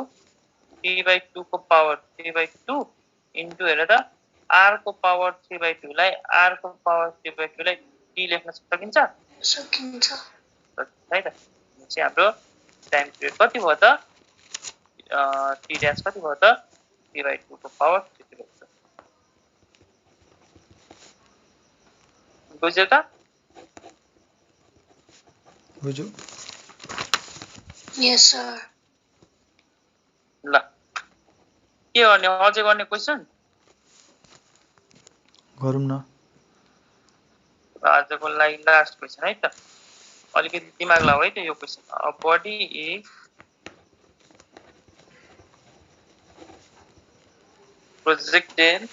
3/2 को पावर 3/2 into हेर त r को पावर 3/2 लाई r को पावर 3/2 लाई t लेख्न सकिन्छ है त चाहिँ हाम्रो टाइम पिरियड कति भयो त t dash कति भयो त 3/2 को पावर 3/2 बुझ्यो त
बुझ्यो
Yes, sir.
ल के गर्ने अझै गर्ने क्वेशन
गरौँ न
आजको लागि लास्ट क्वेशन है त अलिकति दिमाग लगाऊ है त यो question a body is projected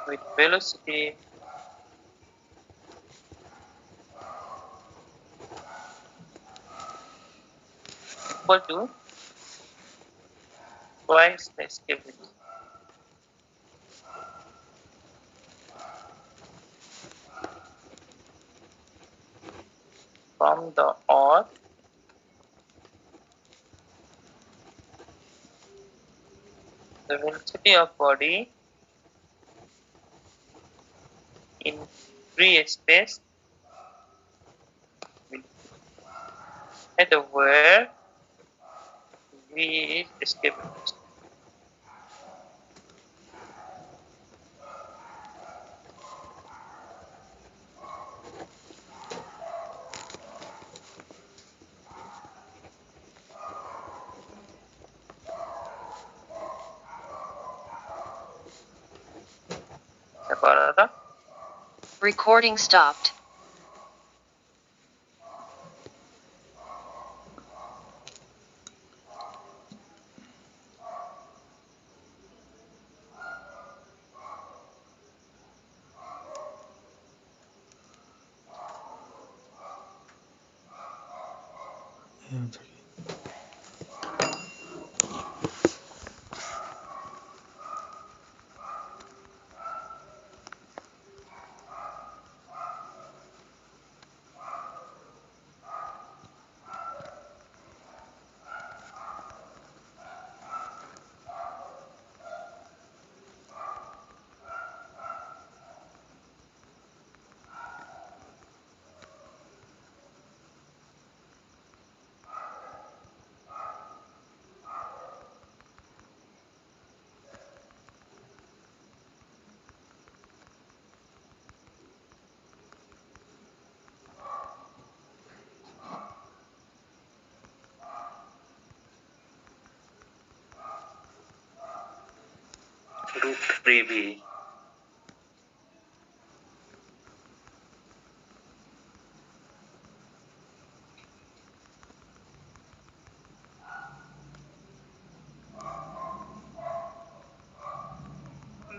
with velocity equal to twice the escape velocity. From the earth the velocity of body in free space will at where v is escape velocity.
Recording stopped.
ए हुन्छ कि
route 3b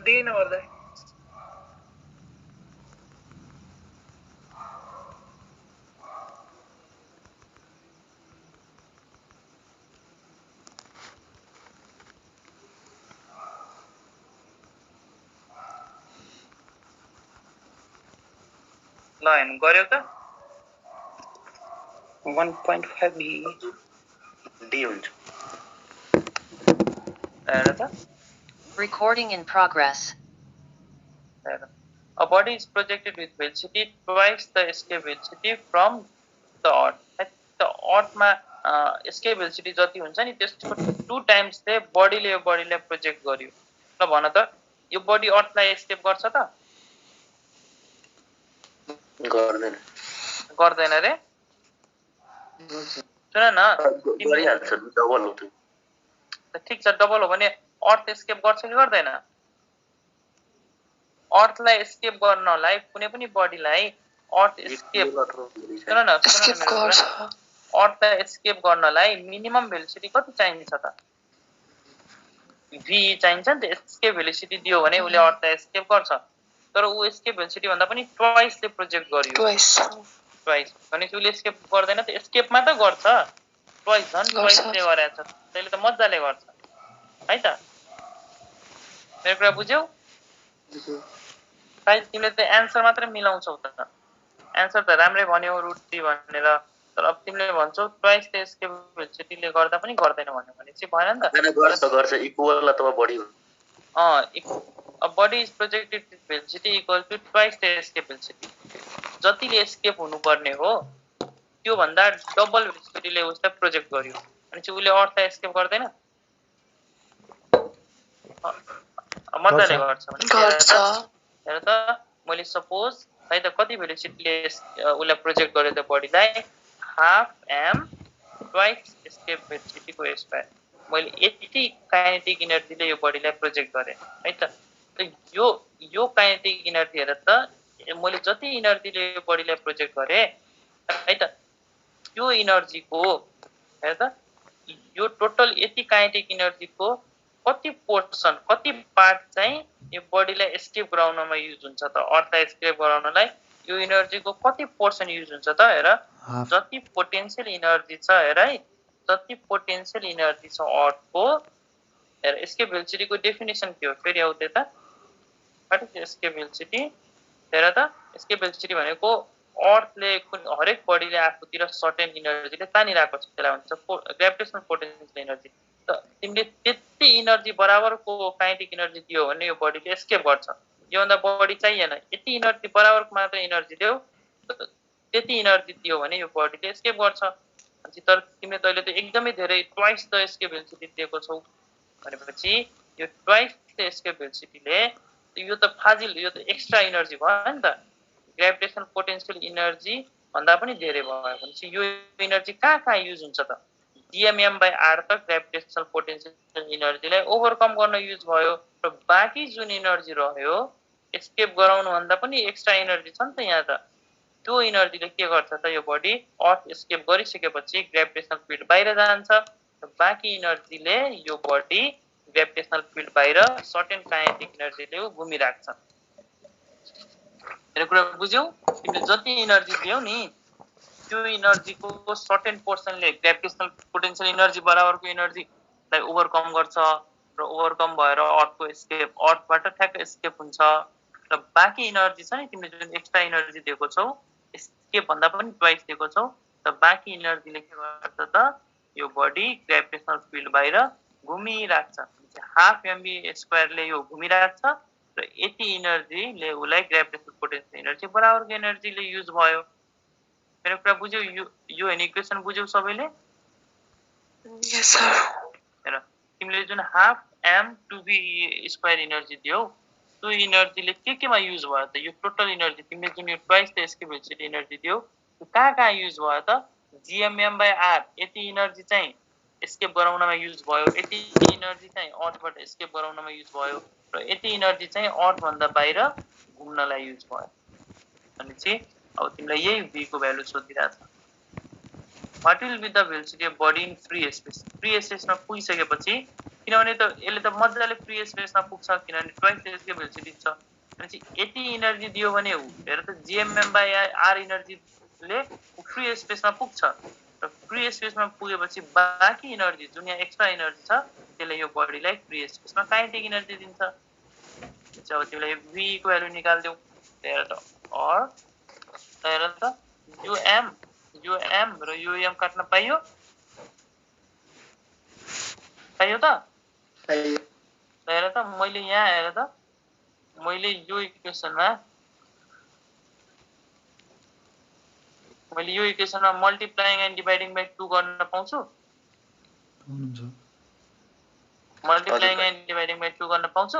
दिन पर्दै
ल हेर्नु गर्यो त 1.5 b
D हुन्छ
हेर त
Recording in progress.
हेर a body is projected with velocity twice the escape velocity from the earth the earth मा escape velocity जति हुन्छ नि त्यसको 2 टाइम्स चाहिँ बडीले यो बडीलाई प्रोजेक्ट गर्यो ल भन त यो बडी अर्थलाई एस्केप गर्छ त
गर्दैन
गर्दैन रे सुन न
गरिहाल्छ डबल हो त्यो
ठीक छ डबल हो भने अर्थ एस्केप गर्छ कि गर्दैन अर्थलाई एस्केप गर्नलाई कुनै पनि बडीलाई अर्थ एस्केप सुन न
Skip
मेरो
course.
कुरा अर्थलाई एस्केप गर्नलाई मिनिमम भेलोसिटी कति चाहिन्छ त v चाहिन्छ नि त एस्केप भेलोसिटी दियो भने उले अर्थलाई एस्केप गर्छ तर उ एस्केप भेलोसिटी भन्दा पनि ट्वाइसले प्रोजेक्ट गर्यो ट्वाइस भनेपछि उले एस्केप गर्दैन त एस्केपमा त गर्छ ट्वाइसले गरेछ त्यसले त मज्जाले गर्छ है त मेरो कुरा बुझ्यौ सायद तिमीले त एन्सर मात्र मिलाउँछौ त एन्सर त राम्रै भन्यौ √3 भनेर तर अब तिमीले भन्छौ ट्वाइस द एस्केप भेलोसिटीले गर्दा पनि गर्दैन भन्यो भने चाहिँ भएन नि त
गर्छ इक्वल अथवा बढी
a body is projected velocity equal to twice the escape velocity जतिले एस्केप हुनुपर्ने हो त्यो भन्दा डबल भेलोसिटीले उसलाई प्रोजेक्ट गर्यो अनि चाहिँ उले अर्थलाई एस्केप गर्दैन मजाले गर्छ हेर त मैले सपोज है त कति भेलोसिटीले उले प्रोजेक्ट गर्यो त बडीलाई half m twice escape velocity को स्क्वायर मैले यति काइनेटिक इनर्जीले यो बडीलाई प्रोजेक्ट गरे है त यो काइनेटिक इनर्जी हेर त मैले जति इनर्जीले यो बडीलाई प्रोजेक्ट गरे है त त्यो इनर्जीको हेर त यो टोटल यति काइनेटिक इनर्जीको कति पोर्सन कति पार्ट चाहिँ यो बडीलाई एस्केप गराउनमा युज हुन्छ त अर्थलाई एस्केप गराउनलाई यो इनर्जीको कति पोर्सन युज हुन्छ त हेर जति पोटेन्शियल इनर्जी छ हेर है जति पोटेन्शियल इनर्जी छ अर्थको हेर एस्केप भेलोसिटीको डेफिनेसन के हो फेरि आउ त व्हाट इज एस्केप भेलोसिटी हेर त एस्केप भेलोसिटी भनेको अर्थले हरेक बडीले आफूतिर सर्टेन इनर्जीले तानिरहेको छ त्यसलाई भन्छ ग्रेभिटेसनल पोटेन्शियल इनर्जी त तिमीले त्यति इनर्जी बराबरको काइनेटिक इनर्जी दियो भने यो बडीले एस्केप गर्छ योभन्दा बढी चाहिएन यति इनर्जी बराबरको मात्र इनर्जी दियो त्यति इनर्जी दियो भने यो बडीले एस्केप गर्छ तर तिमीले तैले त एकदमै धेरै ट्वाइस द एस्केप भेलोसिटी दिएको छौ भनेपछि यो ट्वाइस द एस्केप भेलोसिटीले यो त फाजिल यो त एक्स्ट्रा इनर्जी भयो नि त ग्रेभिटेसनल पोटेन्शियल इनर्जी भन्दा पनि धेरै भयो भनेपछि यो इनर्जी कहाँ युज हुन्छ त dmm/r त ग्रेभिटेसनल पोटेन्शियल इनर्जीलाई ओभरकम गर्न युज भयो र बाँकी जुन इनर्जी रह्यो एस्केप गराउनु भन्दा पनि एक्स्ट्रा इनर्जी छ नि त यहाँ त त्यो इनर्जीले के गर्छ त यो बडी अर्थ एस्केप गरिसकेपछि ग्रेभिटेसनल फिल्ड बाहिर जान्छ र बाँकी इनर्जीले यो बडी ग्रेभिटेसनल फिल्ड बाहिर सर्टेन काइनेटिक इनर्जीले घुमिराख्छ मेरो कुरा बुझ्यौ तिमीले जति इनर्जी दियौ नि त्यो इनर्जीको सर्टेन पोर्सनले ग्रेभिटेसनल पोटेन्शियल इनर्जी बराबरको इनर्जीलाई ओभरकम गर्छ र ओभरकम भएर अर्थको एस्केप अर्थबाट ठ्याक्क एस्केप हुन्छ र बाँकी इनर्जी छ नि तिमीले जुन एक्स्ट्रा इनर्जी दिएको छौ एस्केप भन्दा पनि ट्वाइस दिएको छौ र बाँकी इनर्जीले के गर्छ त यो बडी ग्रेभिटेसनल फिल्ड बाहिर घुमिराख्छ हाफ mv स्क्वायरले यो घुमिराख्छ र यति इनर्जीले उलाई ग्रेभिटेसनल पोटेन्शियल इनर्जी बराबरको इनर्जीले युज भयो मेरो कुरा बुझ्यौ यो हैन इक्वेसन बुझ्यौ सबैले
यस सर
हेर तिमीले जुन half m 2v square energy दियौ त्यो इनर्जीले केमा युज भयो त यो टोटल इनर्जी तिमीले जुन यो twice the escape velocity energy दियौ त्यो कहाँ युज भयो त gmm/r यति इनर्जी चाहिँ एस्केप गराउनमा युज भयो यति इनर्जी चाहिँ अर्थबाट एस्केप गराउनमा युज भयो र यति इनर्जी चाहिँ अर्थ भन्दा बाहिर घुम्नलाई युज भयो भनेपछि अब तिमीलाई यही v को भ्यालु सोधिरहेछ what will be the velocity of body in free स्पेसमा पुगिसकेपछि किनभने त यसले त मजाले फ्री स्पेसमा पुग्छ किनभने ट्वाइस द एस्केप भेलोसिटी छ भनेपछि यति इनर्जी दियो भने हेर त gmm/r इनर्जीले फ्री स्पेसमा पुग्छ र फ्री स्पेसमा पुगेपछि बाँकी इनर्जी जुन यहाँ एक्स्ट्रा इनर्जी छ त्यसले यो बडीलाई फ्री स्पेसमा काइनेटिक इनर्जी दिन्छ अब तिमीलाई v को भ्यालु निकाल्दियौ हेर त और हेर त यो m र यो m काट्न पाइयो त हेर त मैले यहाँ हेर त मैले यो इक्वेसनमा मल्टिप्लाइङ एन्ड डिभाइडिङ बाइ 2 गर्न पाउँछु मल्टिप्लाइङ एन्ड डिभाइडिङ बाइ 2 गर्न पाउँछु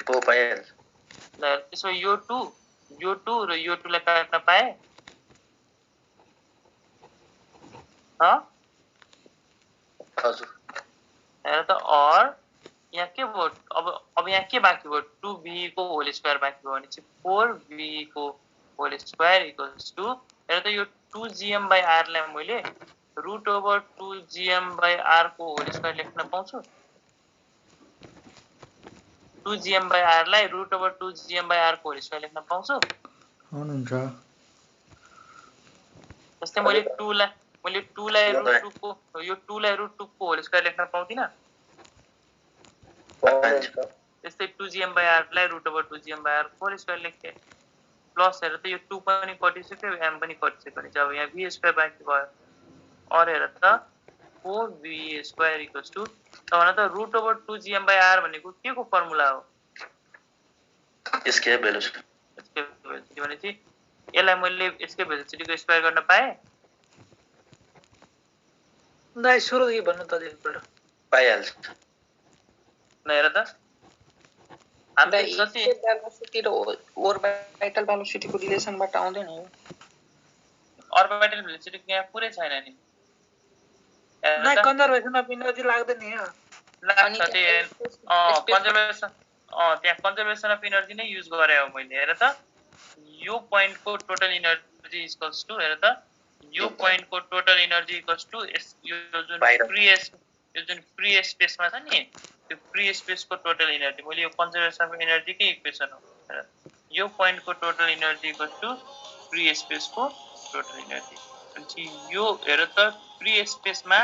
हो पाइहाल्छ
ल त्यसो यो 2 र यो 2 लाई काट्न पाए
हजुर
हेर त और यहाँ के भयो अब यहाँ के बाँकी भयो 2v को होल स्क्वायर बाँकी भयो भने चाहिँ 4v को होल स्क्वायर इक्वल्स टु हेर त यो 2gm/r लाई मैले √2gm/r को होल स्क्वायर लेख्न पाउँछु 2gm/r लाई √2gm/r को होल स्क्वायर लेख्न पाउँछु
आउनुहुन्छ
जस्तै मैले 2 लाई √2 को यो 2 लाई √2 को होल स्क्वायर लेख्न पाउँदिन त्यस्तै 2gm/r लाई √2gm/r को होल स्क्वायर लेखे प्लस हेर त यो 2 पनि कटिसक्यो m पनि कटिसक्यो नि अब यहाँ v स्क्वायर बाँकी भयो और हेर त 4v² टु तबन त √2gm/r भनेको के को फर्मुला हो
एस्केप भेलोसिटी
भनेपछि यसलाई मैले एस्केप भेलोसिटी को स्क्वायर गर्न पाए
दाइ सुरुदेखि भन्नु त एकपल्ट
पाइहाल्छ
न हेर त हामीले जति
भेलोसिटी र orbital velocity को रिलेसनबाट आउँदैन हो
orbital velocity यहाँ पुरै छैन नि
दाइ कन्जर्भेसन अफ एनर्जी लाग्दैन यहाँ
लाग्छ कन्जर्भेसन त्यहाँ कन्जर्भेसन अफ एनर्जी नै युज गरे हो मैले हेर त यो पोइन्ट को टोटल एनर्जी इक्वल्स टु हेर त यो पोइन्ट को टोटल एनर्जी इक्वल्स टु यो जुन फ्री स्पेसमा छ नि त्यो फ्री स्पेस को टोटल एनर्जी मैले यो कन्जर्भेसन अफ एनर्जी कै इक्वेसन हो यो पोइन्ट को total energy equals to free space को टोटल एनर्जी अनि यो हेर त फ्री स्पेसमा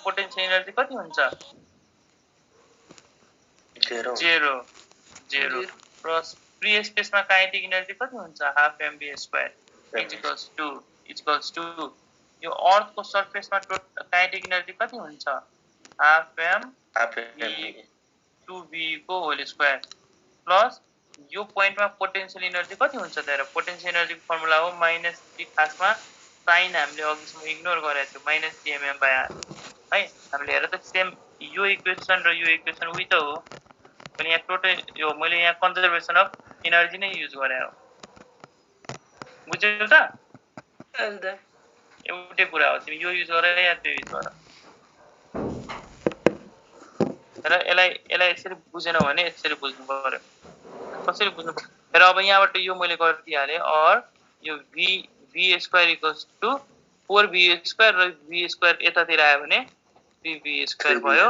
पोटेन्शियल एनर्जी कति हुन्छ 0 प्लस फ्री स्पेसमा काइनेटिक एनर्जी कति हुन्छ हाफ mv² इक्वल्स टु यो अर्थ को सरफेसमा काइनेटिक एनर्जी कति हुन्छ हाफ m 2v को होल स्क्वायर प्लस यो पोइन्टमा पोटेन्शियल एनर्जी कति हुन्छ त पोटेन्शियल एनर्जी को फर्मुला हो -g खासमा साइन हामीले अघिसम्म इग्नोर गरेको थियो -gmm/r है हामीले हेर त सेम यो इक्वेसन र यो इक्वेसन उही त हो अनि यहाँ टोटल यो मैले यहाँ कन्जर्भेसन अफ एनर्जी नै युज गरे हो बुझ्यौ त एउटै कुरा हो तिमी यो युज गर या त्यो युज गर र यसलाई यसरी बुझेन भने यसरी बुझ्नु पर्यो कसरी बुझ्नु र अब यहाँबाट यो मैले गरिदिहाले और यो v² इक्वल्स टु 4v² र v² यतातिर आयो भने 3v² भयो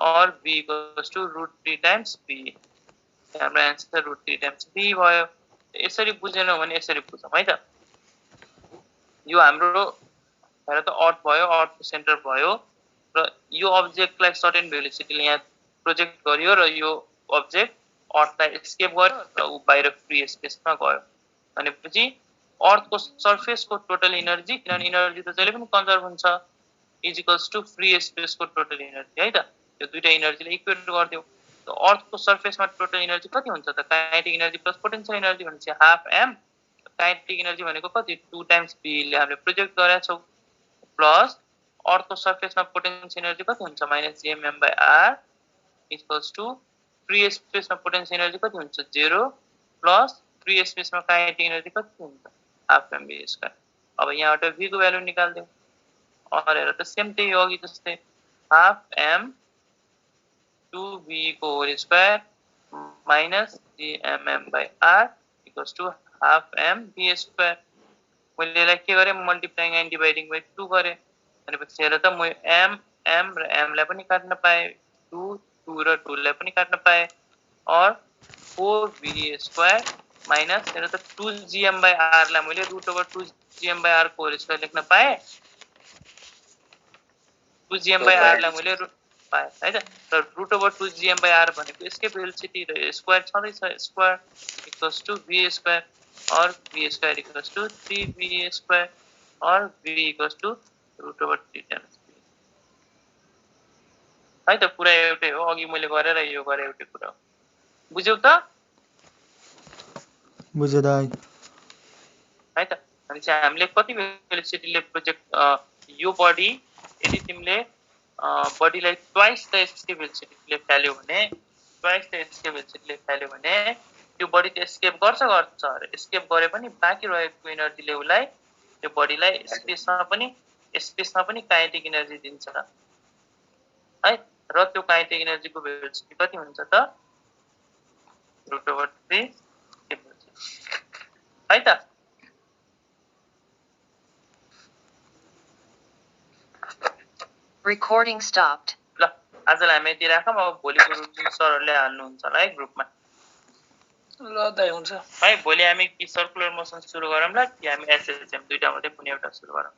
और v equals to √3 times v हाम्रो आन्सर √3 टाइम्स v भयो यसरी बुझेनौ भने यसरी बुझौँ है त यो हाम्रो हेर त अर्थ भयो अर्थ को सेन्टर भयो र यो अब्जेक्टलाई सर्टेन भेलोसिटीले यहाँ प्रोजेक्ट गरियो र यो अब्जेक्ट अर्थलाई एस्केप गर्यो र उ बाहिर फ्री स्पेसमा गयो भनेपछि अर्थ को सरफेस को टोटल एनर्जी किनभने एनर्जी त जहिले पनि कन्जर्भ हुन्छ is equals to free space को टोटल एनर्जी है त यो दुईटा एनर्जीले इक्वेट गर्दियौ त अर्थ को सरफेसमा टोटल एनर्जी कति हुन्छ त kinetic energy plus potential energy भनेपछि हाफ m काइनेटिक एनर्जी भनेको कति 2 टाइम्स v ले हामीले प्रोजेक्ट गरेका छौ प्लस अर्थ को सरफेसमा पोटेन्शियल एनर्जी कति हुन्छ -gmm/r इक्वल्स टु फ्री स्पेसमा पोटेन्शियल एनर्जी कति हुन्छ 0 प्लस फ्री स्पेसमा काइनेटिक एनर्जी कति हुन्छ हाफ mv²। अब यहाँबाट v को भ्यालु निकाल्दियौ और हेर त सेम त्यही हो अघि जस्तै हाफ m 2v को whole square -gmm/r equals to half m v²। मैले यसलाई के गरे मल्टिप्लाइङ एन्ड डिभाइडिङ बाइ 2 गरे भनेपछि हेर त म m र m लाई पनि काट्न पाए 2 र 2 लाई पनि काट्न पाए और 4v² माइनस हेर त 2gm/r लाई मैले √2gm/r को होल स्क्वायर लेख्न पाए 2gm/r लाई मैले पाए है त र √2gm/r भनेको यसकै भेलोसिटी र स्क्वायर छँदैछ स्क्वायर इक्वल्स टु v² और v² इक्वल्स टु 3v² और v इक्वल्स टु √3 टाइम्स है त पुरा एउटै हो अघि मैले गरेर यो गरे एउटै कुरा हो बुझ्यौ त
बुझे दाइ
है त अनि चाहिँ हामीले कति भेलोसिटीले प्रोजेक्ट यो बडी यदि तिमीले बडीलाई ट्वाइस द एस्केप भेलोसिटीले फ्याल्यो भने त्यो बडी त एस्केप गर्छ एस्केप गरे पनि बाँकी रहेको एनर्जीले उलाई त्यो बडीलाई स्पेसमा पनि काइनेटिक एनर्जी दिन्छ है र त्यो काइनेटिक एनर्जीको भेलोसिटी कति हुन्छ त √3 है त
Recording stopped.
ल आजलाई हामी यति राखौँ अब भोलिको रुटिन सरहरूले हाल्नुहुन्छ होला है ग्रुपमा
ल दाइ हुन्छ
है भोलि हामी कि सर्कुलर मोसन सुरु गरौँला कि हामी एसएसएम दुईटा मात्रै कुनै एउटा सुरु गरौँ